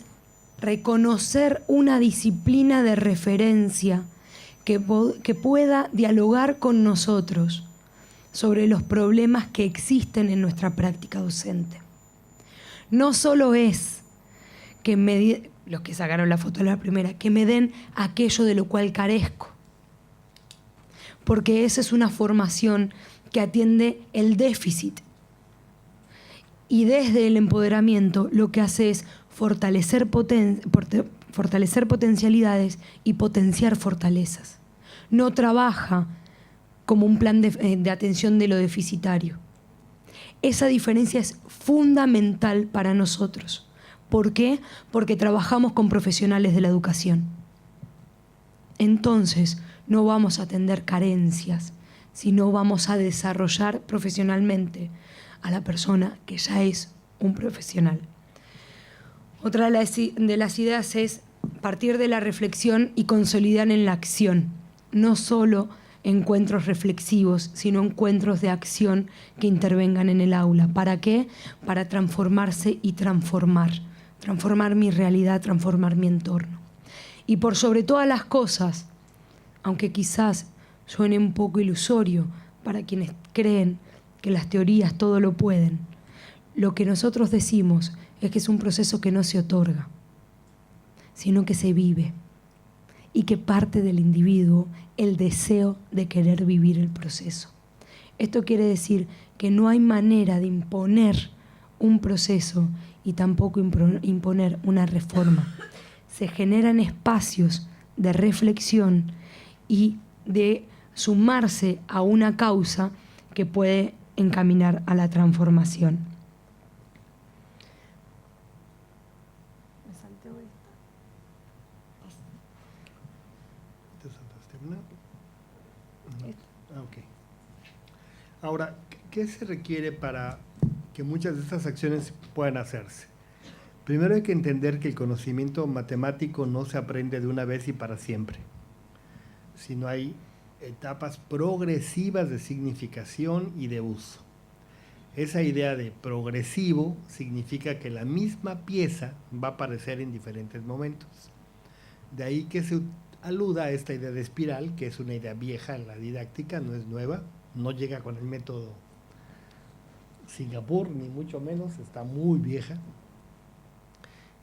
reconocer una disciplina de referencia que pueda dialogar con nosotros sobre los problemas que existen en nuestra práctica docente. No solo es que los que sacaron la foto de la primera, que me den aquello de lo cual carezco, porque esa es una formación que atiende el déficit. Y desde el empoderamiento lo que hace es fortalecer potencialidades y potenciar fortalezas. No trabaja como un plan de atención de lo deficitario. Esa diferencia es fundamental para nosotros. ¿Por qué? Porque trabajamos con profesionales de la educación. Entonces, no vamos a atender carencias, sino vamos a desarrollar profesionalmente a la persona que ya es un profesional. Otra de las ideas es partir de la reflexión y consolidar en la acción, no solo encuentros reflexivos, sino encuentros de acción que intervengan en el aula. ¿Para qué? Para transformarse y transformar mi realidad, transformar mi entorno. Y por sobre todas las cosas, aunque quizás suene un poco ilusorio para quienes creen que las teorías todo lo pueden, lo que nosotros decimos es que es un proceso que no se otorga, sino que se vive, y que parte del individuo el deseo de querer vivir el proceso. Esto quiere decir que no hay manera de imponer un proceso y tampoco imponer una reforma. Se generan espacios de reflexión y de sumarse a una causa que puede encaminar a la transformación. ¿Me salteo esta? ¿Te saltaste una? Ok. Ahora, ¿qué se requiere para que muchas de estas acciones puedan hacerse? Primero hay que entender que el conocimiento matemático no se aprende de una vez y para siempre, sino hay etapas progresivas de significación y de uso. Esa idea de progresivo significa que la misma pieza va a aparecer en diferentes momentos. De ahí que se aluda a esta idea de espiral, que es una idea vieja en la didáctica, no es nueva, no llega con el método Singapur, ni mucho menos, está muy vieja.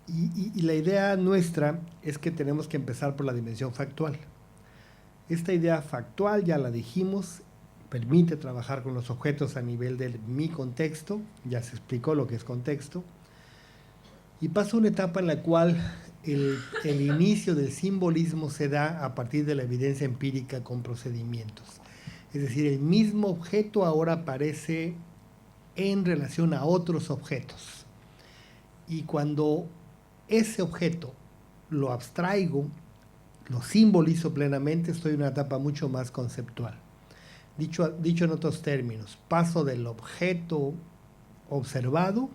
Y la idea nuestra es que tenemos que empezar por la dimensión factual. Esta idea factual, ya la dijimos, permite trabajar con los objetos a nivel de mi contexto, ya se explicó lo que es contexto, y pasa una etapa en la cual el inicio del simbolismo se da a partir de la evidencia empírica con procedimientos. Es decir, el mismo objeto ahora aparece en relación a otros objetos. Y cuando ese objeto lo abstraigo, lo simbolizo plenamente, estoy en una etapa mucho más conceptual. Dicho en otros términos, paso del objeto observado,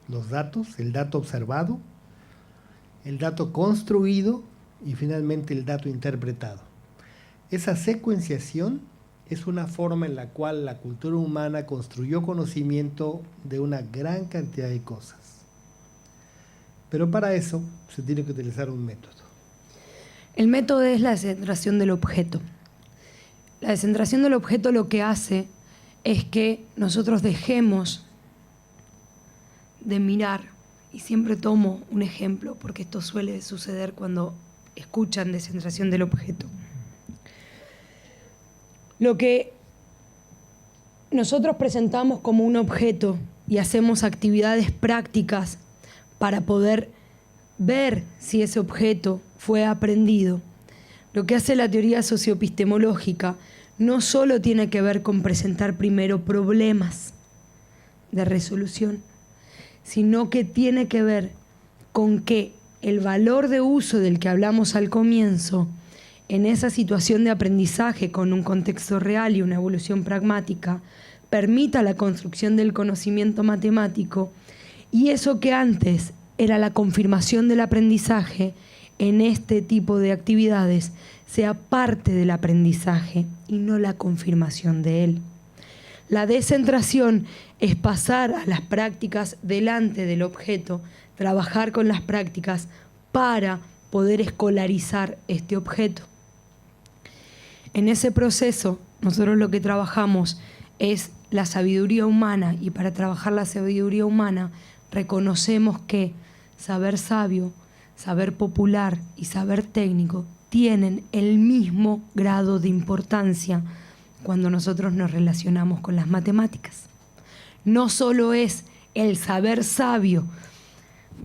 los datos, el dato observado, el dato construido y finalmente el dato interpretado. Esa secuenciación es una forma en la cual la cultura humana construyó conocimiento de una gran cantidad de cosas. Pero para eso se tiene que utilizar un método. El método es la descentración del objeto. La descentración del objeto lo que hace es que nosotros dejemos de mirar, y siempre tomo un ejemplo porque esto suele suceder cuando escuchan descentración del objeto. Lo que nosotros presentamos como un objeto y hacemos actividades prácticas para poder ver si ese objeto fue aprendido, lo que hace la teoría socioepistemológica no solo tiene que ver con presentar primero problemas de resolución, sino que tiene que ver con que el valor de uso del que hablamos al comienzo, en esa situación de aprendizaje con un contexto real y una evolución pragmática, permita la construcción del conocimiento matemático, y eso que antes era la confirmación del aprendizaje, en este tipo de actividades sea parte del aprendizaje y no la confirmación de él. La descentración es pasar a las prácticas delante del objeto, trabajar con las prácticas para poder escolarizar este objeto. En ese proceso, nosotros lo que trabajamos es la sabiduría humana, y para trabajar la sabiduría humana reconocemos que saber sabio, saber popular y saber técnico tienen el mismo grado de importancia cuando nosotros nos relacionamos con las matemáticas. No solo es el saber sabio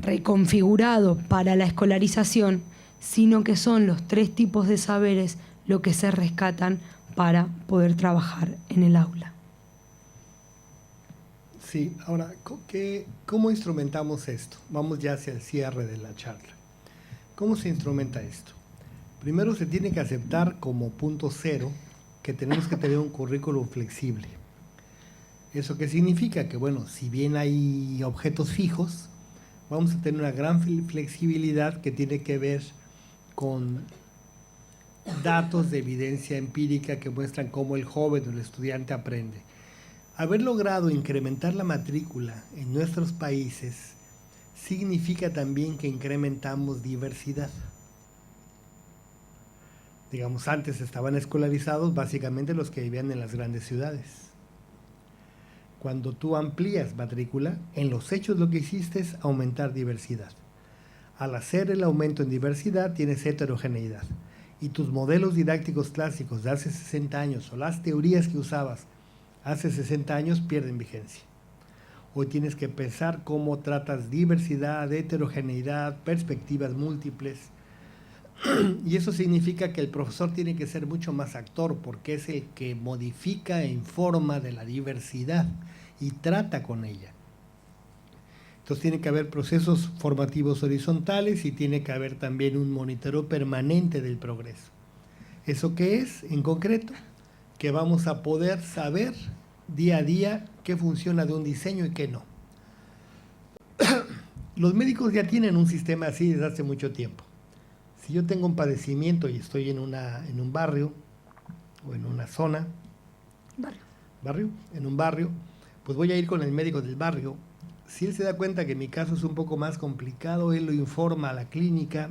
reconfigurado para la escolarización, sino que son los 3 tipos de saberes lo que se rescatan para poder trabajar en el aula. Sí, ahora, ¿cómo instrumentamos esto? Vamos ya hacia el cierre de la charla. ¿Cómo se instrumenta esto? Primero se tiene que aceptar como punto cero que tenemos que tener un currículum flexible. ¿Eso qué significa? Que bueno, si bien hay objetos fijos, vamos a tener una gran flexibilidad que tiene que ver con datos de evidencia empírica que muestran cómo el joven o el estudiante aprende. Haber logrado incrementar la matrícula en nuestros países significa también que incrementamos diversidad. Digamos, antes estaban escolarizados básicamente los que vivían en las grandes ciudades. Cuando tú amplías matrícula, en los hechos lo que hiciste es aumentar diversidad. Al hacer el aumento en diversidad, tienes heterogeneidad. Y tus modelos didácticos clásicos de hace 60 años o las teorías que usabas hace 60 años pierden vigencia. Hoy tienes que pensar cómo tratas diversidad, heterogeneidad, perspectivas múltiples. Y eso significa que el profesor tiene que ser mucho más actor, porque es el que modifica e informa de la diversidad y trata con ella. Entonces tiene que haber procesos formativos horizontales y tiene que haber también un monitoreo permanente del progreso. ¿Eso qué es en concreto? Que vamos a poder saber día a día qué funciona de un diseño y qué no. Los médicos ya tienen un sistema así desde hace mucho tiempo. Si yo tengo un padecimiento y estoy en un barrio o en una zona, en un barrio, pues voy a ir con el médico del barrio. Si él se da cuenta que mi caso es un poco más complicado, él lo informa a la clínica,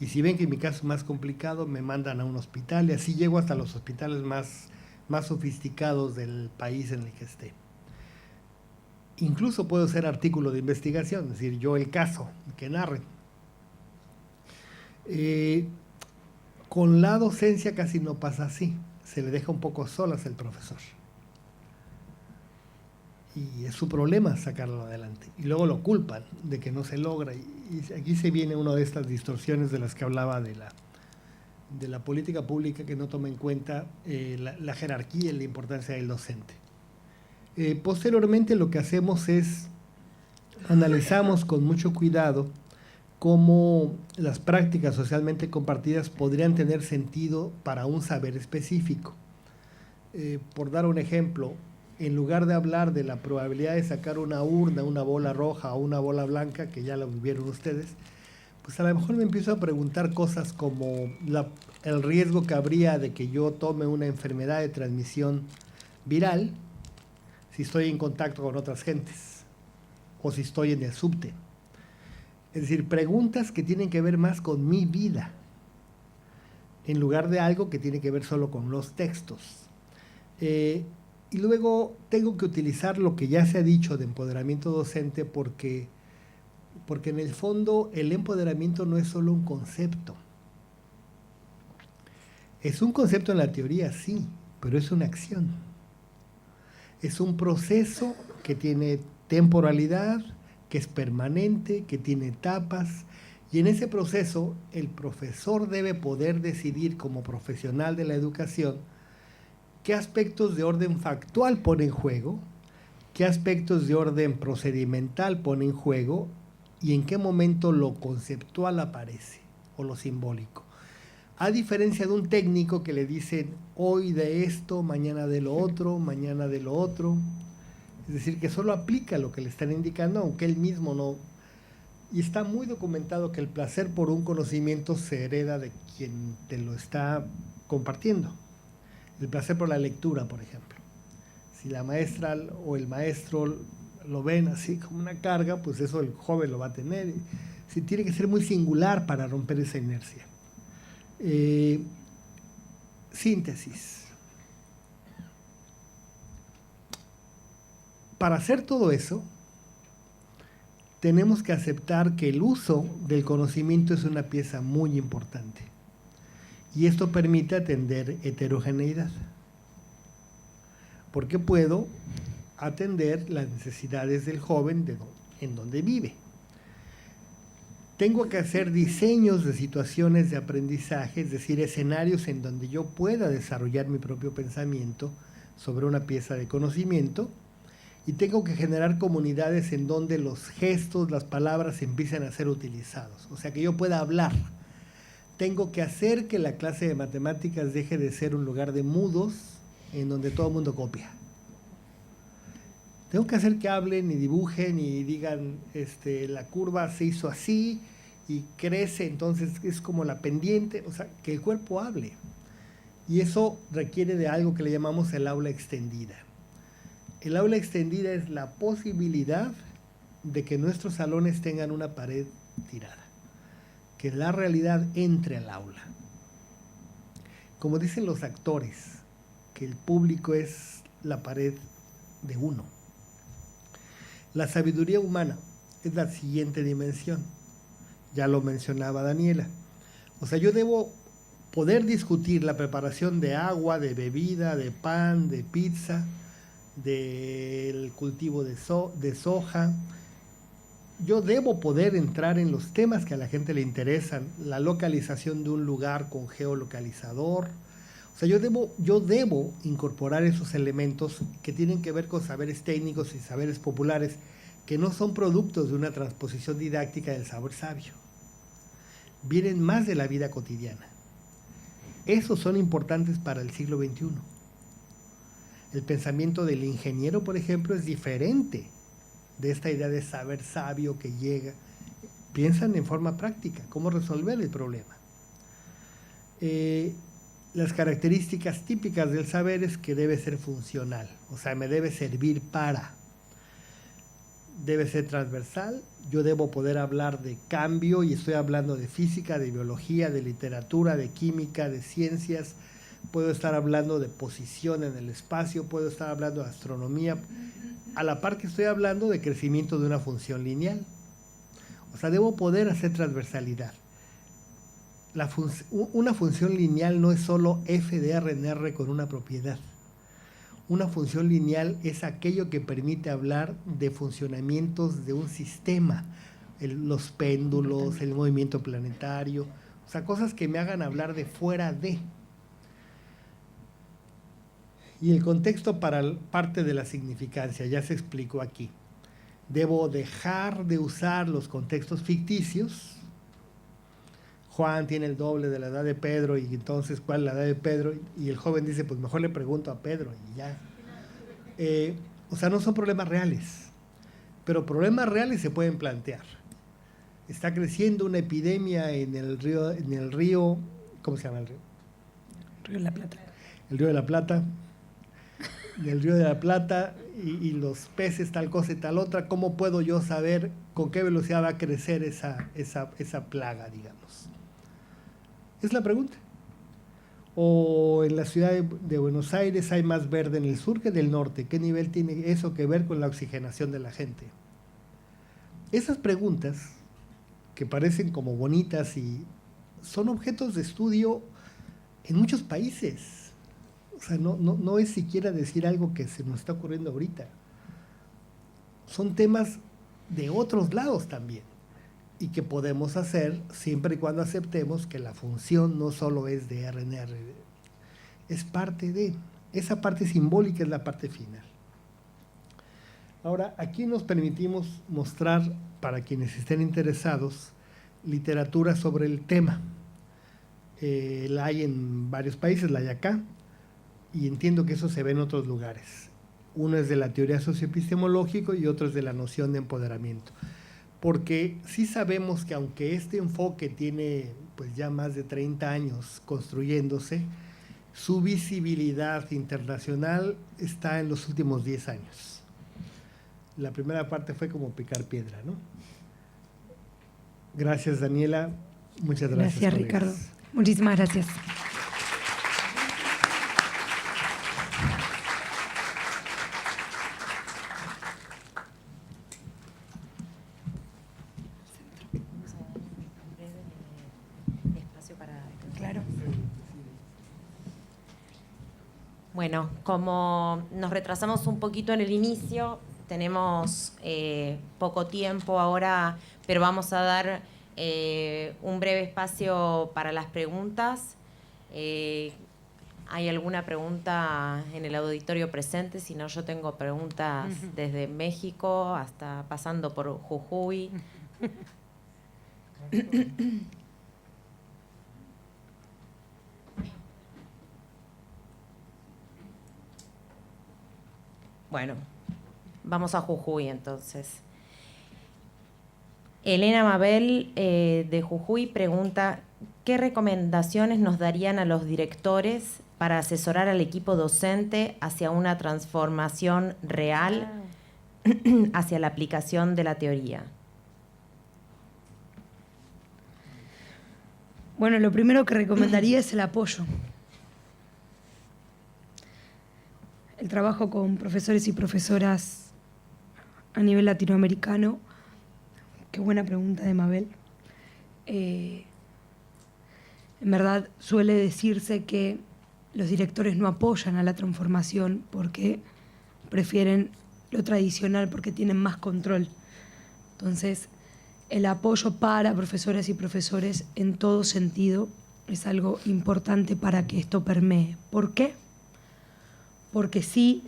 y si ven que mi caso es más complicado, me mandan a un hospital, y así llego hasta los hospitales más sofisticados del país en el que esté. Incluso puedo hacer artículo de investigación, es decir, yo el caso que narre. Con la docencia casi no pasa así, se le deja un poco solas al profesor. Y es su problema sacarlo adelante. Y luego lo culpan de que no se logra. Y aquí se viene una de estas distorsiones de las que hablaba de de la política pública que no toma en cuenta la jerarquía y la importancia del docente. Posteriormente lo que hacemos es analizamos con mucho cuidado cómo las prácticas socialmente compartidas podrían tener sentido para un saber específico. Por dar un ejemplo, en lugar de hablar de la probabilidad de sacar una urna, una bola roja o una bola blanca, que ya lo vivieron ustedes, pues a lo mejor me empiezo a preguntar cosas como el riesgo que habría de que yo tome una enfermedad de transmisión viral si estoy en contacto con otras gentes o si estoy en el subte. Es decir, preguntas que tienen que ver más con mi vida, en lugar de algo que tiene que ver solo con los textos. Y luego tengo que utilizar lo que ya se ha dicho de empoderamiento docente porque en el fondo el empoderamiento no es solo un concepto. Es un concepto en la teoría, sí, pero es una acción. Es un proceso que tiene temporalidad, que es permanente, que tiene etapas, y en ese proceso el profesor debe poder decidir como profesional de la educación qué aspectos de orden factual pone en juego, qué aspectos de orden procedimental pone en juego y en qué momento lo conceptual aparece o lo simbólico. A diferencia de un técnico que le dicen hoy de esto, mañana de lo otro, mañana de lo otro. Es decir, que solo aplica lo que le están indicando, aunque él mismo no. Y está muy documentado que el placer por un conocimiento se hereda de quien te lo está compartiendo. El placer por la lectura, por ejemplo. Si la maestra o el maestro lo ven así como una carga, pues eso el joven lo va a tener. Sí, tiene que ser muy singular para romper esa inercia. Síntesis. Para hacer todo eso, tenemos que aceptar que el uso del conocimiento es una pieza muy importante. Y esto permite atender heterogeneidad. Porque puedo atender las necesidades del joven en donde vive. Tengo que hacer diseños de situaciones de aprendizaje, es decir, escenarios en donde yo pueda desarrollar mi propio pensamiento sobre una pieza de conocimiento, y tengo que generar comunidades en donde los gestos, las palabras empiecen a ser utilizados, o sea, que yo pueda hablar. Tengo que hacer que la clase de matemáticas deje de ser un lugar de mudos en donde todo el mundo copia. Tengo que hacer que hablen y dibujen y digan, la curva se hizo así y crece, entonces es como la pendiente, o sea, que el cuerpo hable. Y eso requiere de algo que le llamamos el aula extendida. El aula extendida es la posibilidad de que nuestros salones tengan una pared tirada, que la realidad entre al aula. Como dicen los actores, que el público es la pared de uno. La sabiduría humana es la siguiente dimensión. Ya lo mencionaba Daniela. O sea, yo debo poder discutir la preparación de agua, de bebida, de pan, de pizza, del cultivo de soja. Yo debo poder entrar en los temas que a la gente le interesan, la localización de un lugar con geolocalizador. O sea, yo debo incorporar esos elementos que tienen que ver con saberes técnicos y saberes populares que no son productos de una transposición didáctica del saber sabio. Vienen más de la vida cotidiana. Esos son importantes para el siglo XXI. El pensamiento del ingeniero, por ejemplo, es diferente de esta idea de saber sabio que llega. Piensan en forma práctica, cómo resolver el problema. Las características típicas del saber es que debe ser funcional, o sea, me debe servir para. Debe ser transversal, yo debo poder hablar de cambio y estoy hablando de física, de biología, de literatura, de química, de ciencias. Puedo estar hablando de posición en el espacio, puedo estar hablando de astronomía, a la par que estoy hablando de crecimiento de una función lineal. O sea, debo poder hacer transversalidad. Una función lineal no es solo f de r en r con una propiedad. Una función lineal es aquello que permite hablar de funcionamientos de un sistema, los péndulos, el movimiento planetario. O O sea, cosas que me hagan hablar de fuera de. Y el contexto para parte de la significancia, ya se explicó aquí. Debo dejar de usar los contextos ficticios. Juan tiene el doble de la edad de Pedro, y entonces, ¿cuál es la edad de Pedro? Y el joven dice, pues mejor le pregunto a Pedro, y ya. O sea, no son problemas reales, pero problemas reales se pueden plantear. Está creciendo una epidemia en el río, ¿cómo se llama el río? Río de la Plata. El río de la Plata. Del río de la Plata, y los peces tal cosa y tal otra. ¿Cómo puedo yo saber con qué velocidad va a crecer esa plaga, digamos? Es la pregunta. O en la ciudad de Buenos Aires hay más verde en el sur que en el norte. ¿Qué nivel tiene eso que ver con la oxigenación de la gente? Esas preguntas, que parecen como bonitas, y son objetos de estudio en muchos países. O sea, no es siquiera decir algo que se nos está ocurriendo ahorita. Son temas de otros lados también, y que podemos hacer siempre y cuando aceptemos que la función no solo es de RNR, es parte de. Esa parte simbólica es la parte final. Ahora, aquí nos permitimos mostrar, para quienes estén interesados, literatura sobre el tema. La hay en varios países, la hay acá, y entiendo que eso se ve en otros lugares. Uno es de la teoría socioepistemológica y otro es de la noción de empoderamiento. Porque sí sabemos que aunque este enfoque tiene pues ya más de 30 años construyéndose, su visibilidad internacional está en los últimos 10 años. La primera parte fue como picar piedra, ¿no? Gracias, Daniela. Muchas gracias. Gracias, Ricardo. Muchísimas gracias. Claro. Bueno, como nos retrasamos un poquito en el inicio, tenemos poco tiempo ahora, pero vamos a dar un breve espacio para las preguntas. ¿Hay alguna pregunta en el auditorio presente? Si no, yo tengo preguntas desde México hasta pasando por Jujuy. Bueno, vamos a Jujuy entonces. Elena Mabel de Jujuy pregunta, ¿qué recomendaciones nos darían a los directores para asesorar al equipo docente hacia una transformación real hacia la aplicación de la teoría? Bueno, lo primero que recomendaría es el apoyo. El trabajo con profesores y profesoras a nivel latinoamericano. Qué buena pregunta de Mabel. En verdad suele decirse que los directores no apoyan a la transformación porque prefieren lo tradicional, porque tienen más control. Entonces, el apoyo para profesoras y profesores en todo sentido es algo importante para que esto permee. ¿Por qué? Porque sí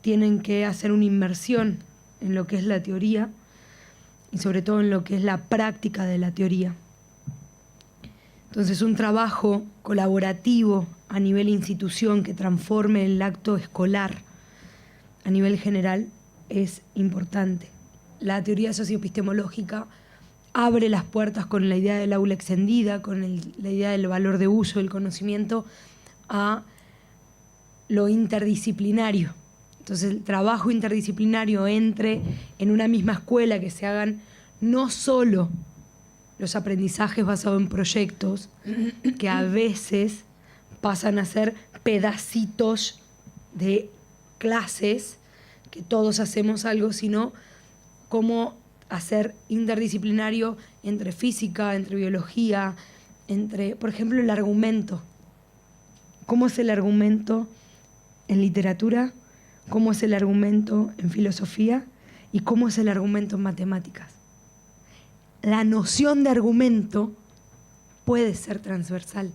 tienen que hacer una inmersión en lo que es la teoría y sobre todo en lo que es la práctica de la teoría. Entonces, un trabajo colaborativo a nivel institución que transforme el acto escolar a nivel general es importante. La teoría socioepistemológica abre las puertas con la idea del aula extendida, con la idea del valor de uso del conocimiento a lo interdisciplinario. Entonces, el trabajo interdisciplinario entre en una misma escuela, que se hagan no solo los aprendizajes basados en proyectos, que a veces pasan a ser pedacitos de clases, que todos hacemos algo, sino cómo hacer interdisciplinario entre física, entre biología, entre, por ejemplo, el argumento. ¿Cómo es el argumento en literatura? ¿Cómo es el argumento en filosofía? ¿Y cómo es el argumento en matemáticas? La noción de argumento puede ser transversal.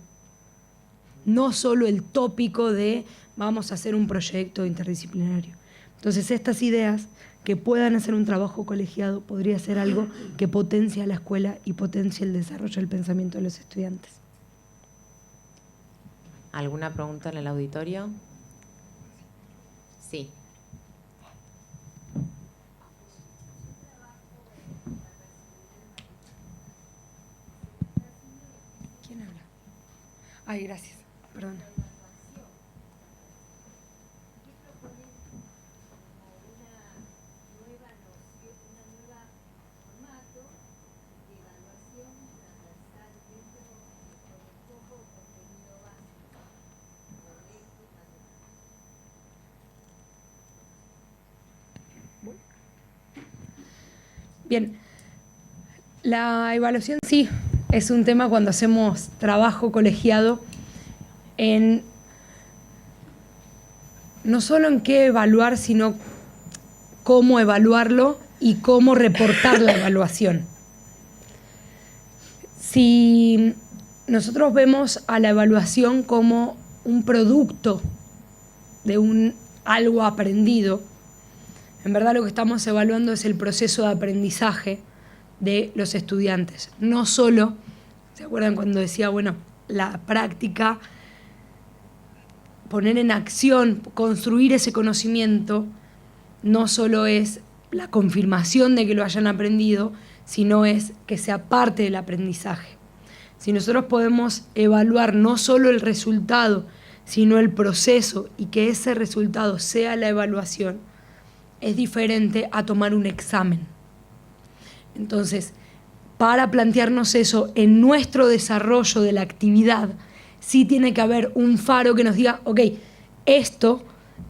No solo el tópico de vamos a hacer un proyecto interdisciplinario. Entonces, estas ideas que puedan hacer un trabajo colegiado podría ser algo que potencie a la escuela y potencie el desarrollo del pensamiento de los estudiantes. ¿Alguna pregunta en el auditorio? Sí. ¿Quién habla? Ay, gracias. Perdón. Bien, la evaluación sí es un tema cuando hacemos trabajo colegiado en no solo en qué evaluar, sino cómo evaluarlo y cómo reportar la evaluación. Si nosotros vemos a la evaluación como un producto de algo aprendido, en verdad lo que estamos evaluando es el proceso de aprendizaje de los estudiantes. No solo, ¿se acuerdan cuando decía, bueno, la práctica, poner en acción, construir ese conocimiento, no solo es la confirmación de que lo hayan aprendido, sino es que sea parte del aprendizaje. Si nosotros podemos evaluar no solo el resultado, sino el proceso y que ese resultado sea la evaluación, es diferente a tomar un examen. Entonces, para plantearnos eso en nuestro desarrollo de la actividad, sí tiene que haber un faro que nos diga, ok, esto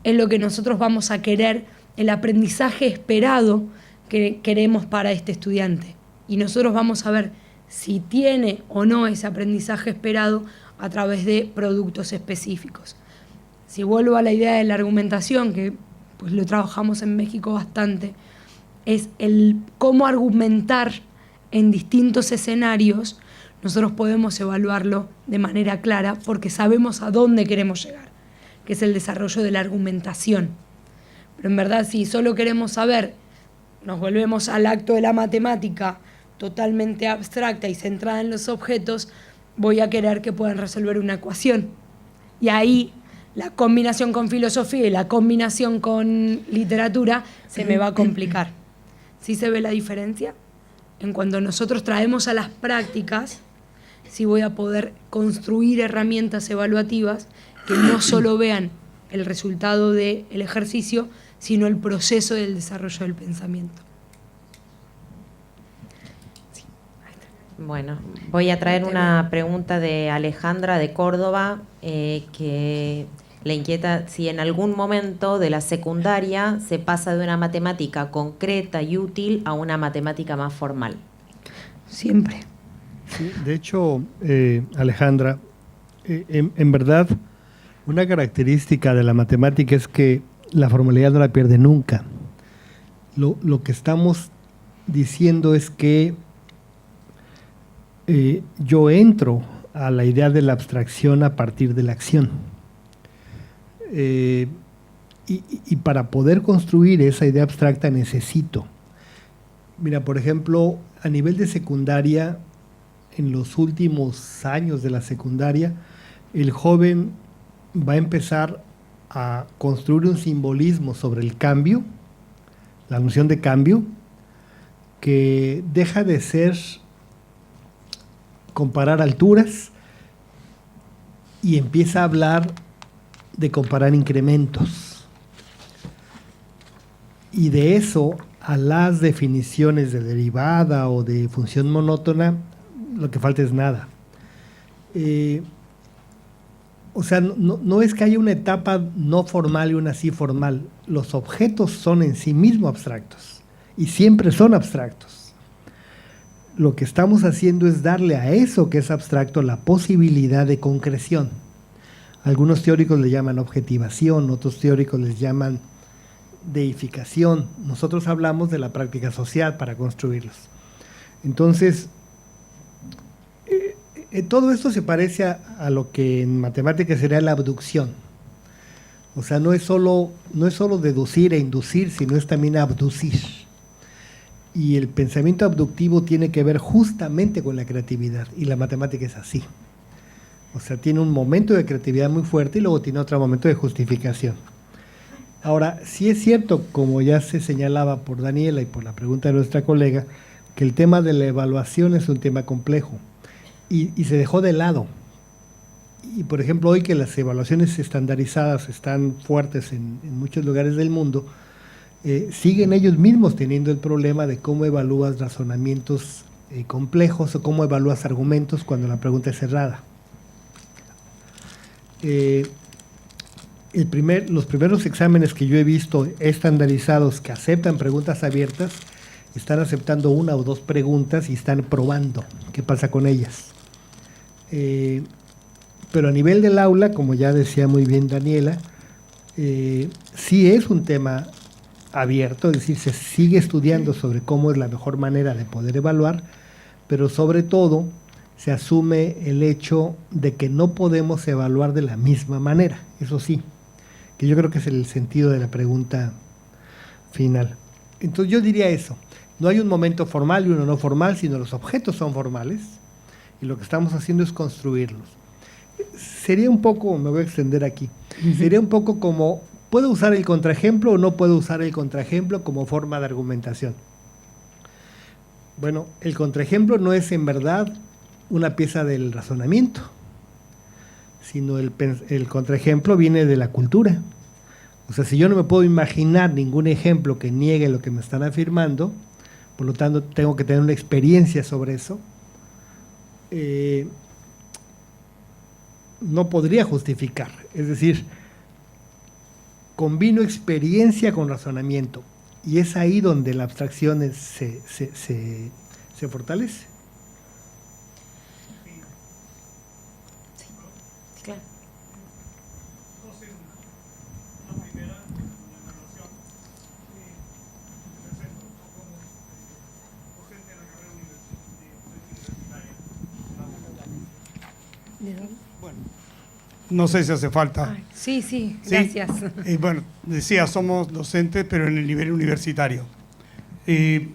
es lo que nosotros vamos a querer, el aprendizaje esperado que queremos para este estudiante. Y nosotros vamos a ver si tiene o no ese aprendizaje esperado a través de productos específicos. Si vuelvo a la idea de la argumentación, que pues lo trabajamos en México bastante, es el cómo argumentar en distintos escenarios. Nosotros podemos evaluarlo de manera clara porque sabemos a dónde queremos llegar, que es el desarrollo de la argumentación. Pero en verdad, si solo queremos saber, nos volvemos al acto de la matemática totalmente abstracta y centrada en los objetos, voy a querer que puedan resolver una ecuación. Y ahí la combinación con filosofía y la combinación con literatura se me va a complicar. ¿Sí se ve la diferencia? En cuanto nosotros traemos a las prácticas, sí voy a poder construir herramientas evaluativas que no solo vean el resultado del ejercicio, sino el proceso del desarrollo del pensamiento. Bueno, voy a traer una pregunta de Alejandra de Córdoba, que le inquieta si en algún momento de la secundaria se pasa de una matemática concreta y útil a una matemática más formal. Siempre. Sí, de hecho, Alejandra, en verdad, una característica de la matemática es que la formalidad no la pierde nunca. Lo que estamos diciendo es que yo entro a la idea de la abstracción a partir de la acción. Y para poder construir esa idea abstracta necesito. Mira, por ejemplo, a nivel de secundaria, en los últimos años de la secundaria, el joven va a empezar a construir un simbolismo sobre el cambio, la noción de cambio, que deja de ser comparar alturas y empieza a hablar de comparar incrementos. Y de eso a las definiciones de derivada o de función monótona, lo que falta es nada. O sea, no es que haya una etapa no formal y una sí formal. Los objetos son en sí mismos abstractos y siempre son abstractos. Lo que estamos haciendo es darle a eso que es abstracto la posibilidad de concreción. Algunos teóricos le llaman objetivación, otros teóricos les llaman deificación. Nosotros hablamos de la práctica social para construirlos. Entonces, Todo esto se parece a lo que en matemáticas sería la abducción. O sea, no es solo deducir e inducir, sino es también abducir. Y el pensamiento abductivo tiene que ver justamente con la creatividad, y la matemática es así. O sea, tiene un momento de creatividad muy fuerte y luego tiene otro momento de justificación. Ahora, sí es cierto, como ya se señalaba por Daniela y por la pregunta de nuestra colega, que el tema de la evaluación es un tema complejo y se dejó de lado. Y por ejemplo, hoy que las evaluaciones estandarizadas están fuertes en muchos lugares del mundo, siguen ellos mismos teniendo el problema de cómo evalúas razonamientos complejos o cómo evalúas argumentos cuando la pregunta es cerrada. Los primeros exámenes que yo he visto estandarizados que aceptan preguntas abiertas, están aceptando una o dos preguntas y están probando qué pasa con ellas. Pero a nivel del aula, como ya decía muy bien Daniela, sí es un tema abierto, es decir, se sigue estudiando sobre cómo es la mejor manera de poder evaluar, pero sobre todo se asume el hecho de que no podemos evaluar de la misma manera, eso sí, que yo creo que es el sentido de la pregunta final. Entonces yo diría eso, no hay un momento formal y uno no formal, sino los objetos son formales y lo que estamos haciendo es construirlos. Sería un poco, me voy a extender aquí, sería un poco como, ¿puedo usar el contraejemplo o no puedo usar el contraejemplo como forma de argumentación? Bueno, el contraejemplo no es en verdad una pieza del razonamiento, sino el contraejemplo viene de la cultura. O sea, si yo no me puedo imaginar ningún ejemplo que niegue lo que me están afirmando, por lo tanto tengo que tener una experiencia sobre eso, no podría justificar. Es decir, combino experiencia con razonamiento y es ahí donde la abstracción se fortalece. Sí, claro. Bueno, no sé si hace falta. Sí, sí, gracias. Sí. Bueno, decía, somos docentes, pero en el nivel universitario. Esto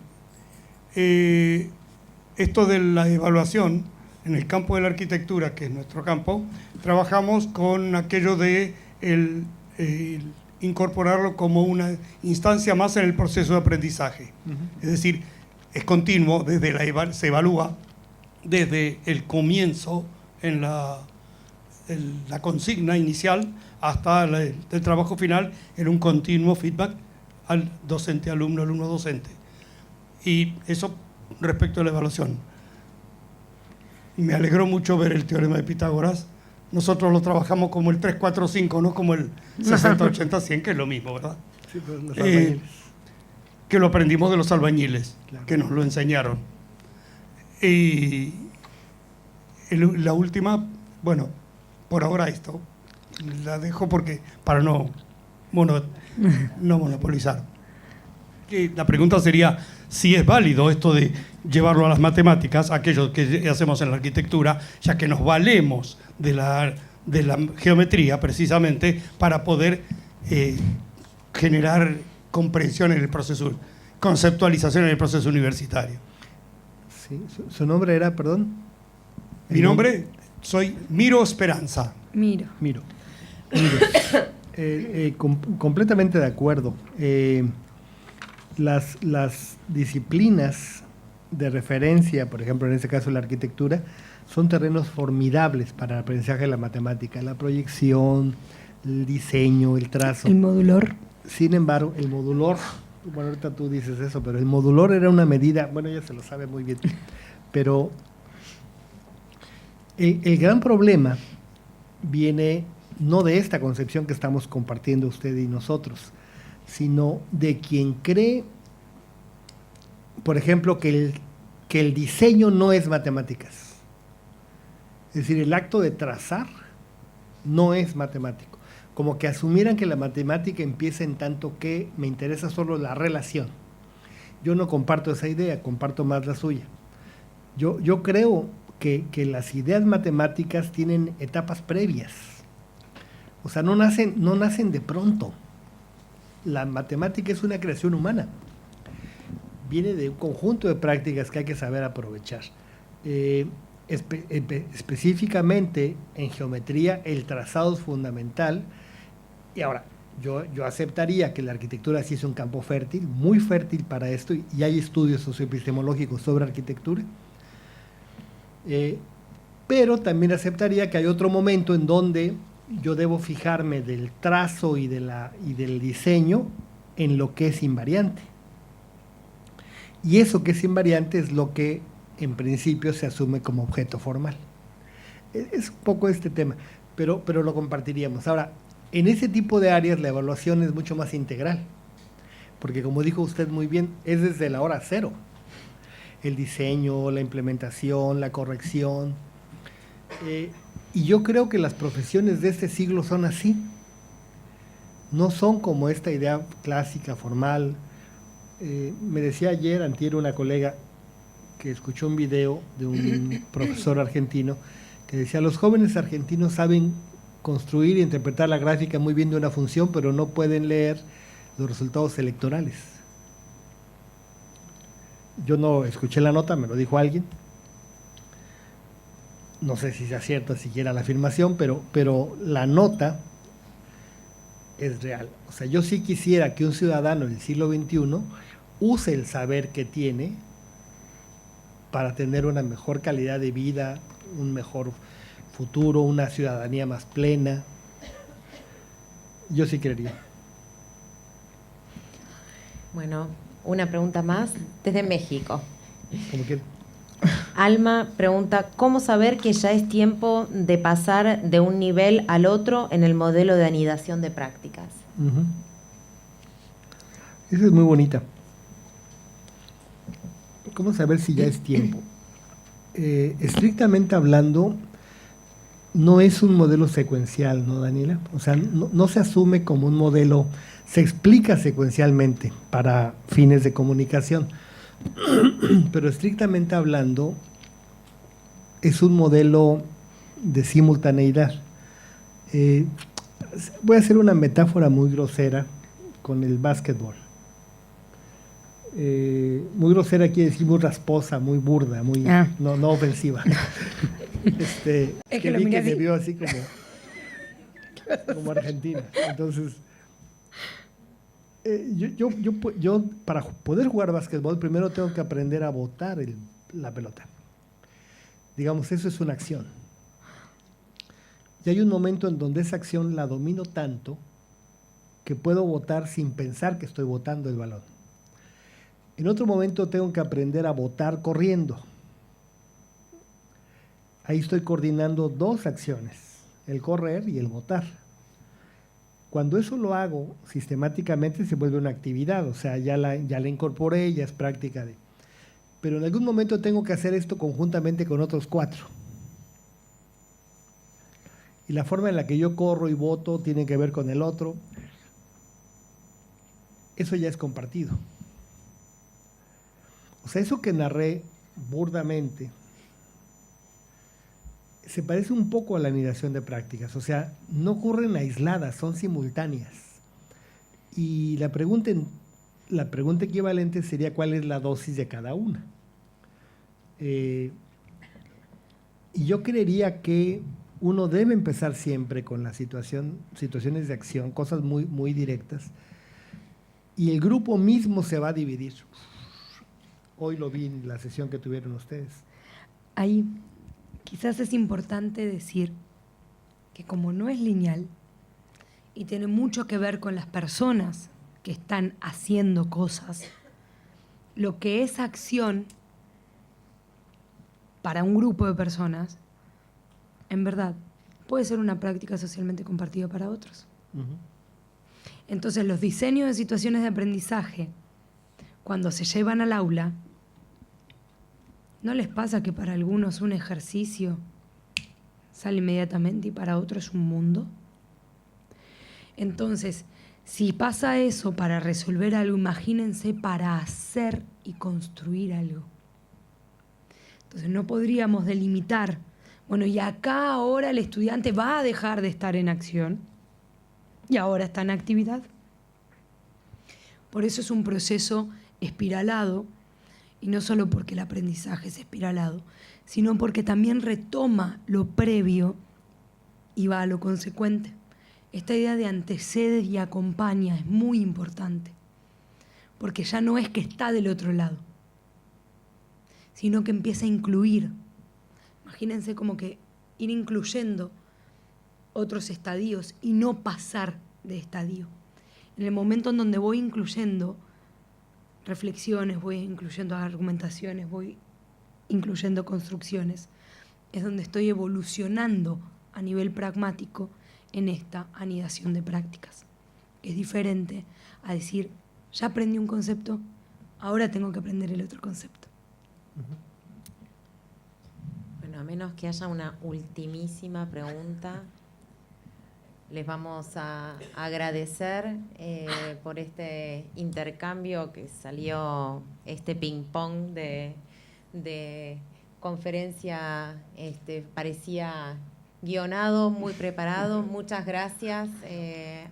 de la evaluación, en el campo de la arquitectura, que es nuestro campo, trabajamos con aquello de incorporarlo como una instancia más en el proceso de aprendizaje. Es decir, es continuo, se evalúa desde el comienzo en la consigna inicial hasta el trabajo final en un continuo feedback al docente-alumno, alumno-docente. Y eso respecto a la evaluación. Me alegró mucho ver el teorema de Pitágoras. Nosotros lo trabajamos como el 3-4-5, no como el 60-80-100, que es lo mismo, ¿verdad? Sí, pues los albañiles. Que lo aprendimos de los albañiles, claro, que nos lo enseñaron. Y la última, bueno, por ahora esto, la dejo porque para no monopolizar. La pregunta sería si es válido esto de llevarlo a las matemáticas, aquello que hacemos en la arquitectura, ya que nos valemos de la geometría precisamente para poder generar comprensión en el proceso, conceptualización en el proceso universitario. Sí, su nombre era, perdón. Mi nombre, soy Miro Esperanza. Miro. Completamente de acuerdo. Las disciplinas de referencia, por ejemplo, en este caso la arquitectura, son terrenos formidables para el aprendizaje de la matemática, la proyección, el diseño, el trazo. El modulor. Sin embargo, el modulor, bueno, ahorita tú dices eso, pero el modulor era una medida, bueno, ella se lo sabe muy bien, pero el gran problema viene no de esta concepción que estamos compartiendo usted y nosotros, sino de quien cree, por ejemplo, que el diseño no es matemáticas. Es decir, el acto de trazar no es matemático. Como que asumieran que la matemática empieza en tanto que me interesa solo la relación. Yo no comparto esa idea, comparto más la suya. Yo creo que las ideas matemáticas tienen etapas previas. O sea, no nacen de pronto. La matemática es una creación humana. Viene de un conjunto de prácticas que hay que saber aprovechar. Específicamente en geometría, el trazado es fundamental. Y ahora, yo aceptaría que la arquitectura sí es un campo fértil, muy fértil para esto, y hay estudios socioepistemológicos sobre arquitectura. Pero también aceptaría que hay otro momento en donde yo debo fijarme del trazo y del diseño en lo que es invariante. Y eso que es invariante es lo que en principio se asume como objeto formal. Es un poco este tema, pero lo compartiríamos. Ahora, en ese tipo de áreas la evaluación es mucho más integral, porque como dijo usted muy bien, es desde la hora cero. El diseño, la implementación, la corrección. Y yo creo que las profesiones de este siglo son así. No son como esta idea clásica, formal. Me decía ayer, antier, una colega que escuchó un video de un profesor argentino que decía: los jóvenes argentinos saben construir e interpretar la gráfica muy bien de una función, pero no pueden leer los resultados electorales. Yo no escuché la nota, me lo dijo alguien. No sé si sea cierta siquiera la afirmación, pero la nota es real. O sea, yo sí quisiera que un ciudadano del siglo XXI use el saber que tiene para tener una mejor calidad de vida, un mejor futuro, una ciudadanía más plena. Yo sí creería. Bueno, una pregunta más desde México. Como que Alma pregunta: ¿cómo saber que ya es tiempo de pasar de un nivel al otro en el modelo de anidación de prácticas? Esa es muy bonita. ¿Cómo saber si ya es tiempo? Estrictamente hablando, no es un modelo secuencial, ¿no, Daniela? O sea, no se asume como un modelo, se explica secuencialmente para fines de comunicación, pero estrictamente hablando, es un modelo de simultaneidad. Voy a hacer una metáfora muy grosera con el básquetbol. Muy grosera quiere decir muy rasposa, muy burda, muy no ofensiva. Es que vi que se vio así como Argentina. Entonces, yo para poder jugar básquetbol primero tengo que aprender a botar la pelota. Digamos, eso es una acción. Y hay un momento en donde esa acción la domino tanto que puedo botar sin pensar que estoy botando el balón. En otro momento tengo que aprender a botar corriendo. Ahí estoy coordinando dos acciones, el correr y el botar. Cuando eso lo hago sistemáticamente se vuelve una actividad, o sea, ya la incorporé, ya es práctica de... Pero en algún momento tengo que hacer esto conjuntamente con otros 4. Y la forma en la que yo corro y boto tiene que ver con el otro. Eso ya es compartido. O sea, eso que narré burdamente se parece un poco a la anidación de prácticas. O sea, no ocurren aisladas, son simultáneas. Y la pregunta equivalente sería cuál es la dosis de cada una. Y yo creería que uno debe empezar siempre con la situaciones de acción, cosas muy, muy directas, y el grupo mismo se va a dividir. Hoy lo vi en la sesión que tuvieron ustedes. Ahí quizás es importante decir que como no es lineal y tiene mucho que ver con las personas que están haciendo cosas, lo que es acción para un grupo de personas, en verdad, puede ser una práctica socialmente compartida para otros. Entonces, los diseños de situaciones de aprendizaje, cuando se llevan al aula, ¿no les pasa que para algunos un ejercicio sale inmediatamente y para otros es un mundo? Entonces, si pasa eso para resolver algo, imagínense para hacer y construir algo. Entonces no podríamos delimitar, bueno, y acá ahora el estudiante va a dejar de estar en acción y ahora está en actividad. Por eso es un proceso espiralado, y no solo porque el aprendizaje es espiralado, sino porque también retoma lo previo y va a lo consecuente. Esta idea de antecede y acompaña es muy importante, porque ya no es que está del otro lado, sino que empieza a incluir. Imagínense como que ir incluyendo otros estadios y no pasar de estadio. En el momento en donde voy incluyendo reflexiones, voy incluyendo argumentaciones, voy incluyendo construcciones, es donde estoy evolucionando a nivel pragmático en esta anidación de prácticas. Es diferente a decir, ya aprendí un concepto, ahora tengo que aprender el otro concepto. Bueno, a menos que haya una ultimísima pregunta, les vamos a agradecer por este intercambio que salió, este ping-pong de conferencia, parecía guionado, muy preparado. Muchas gracias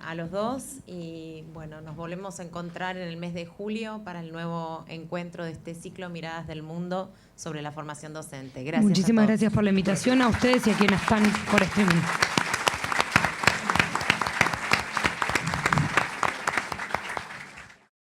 a los dos y bueno, nos volvemos a encontrar en el mes de julio para el nuevo encuentro de este ciclo Miradas del Mundo sobre la formación docente. Gracias. Muchísimas gracias por la invitación, a ustedes y a quienes están por streaming.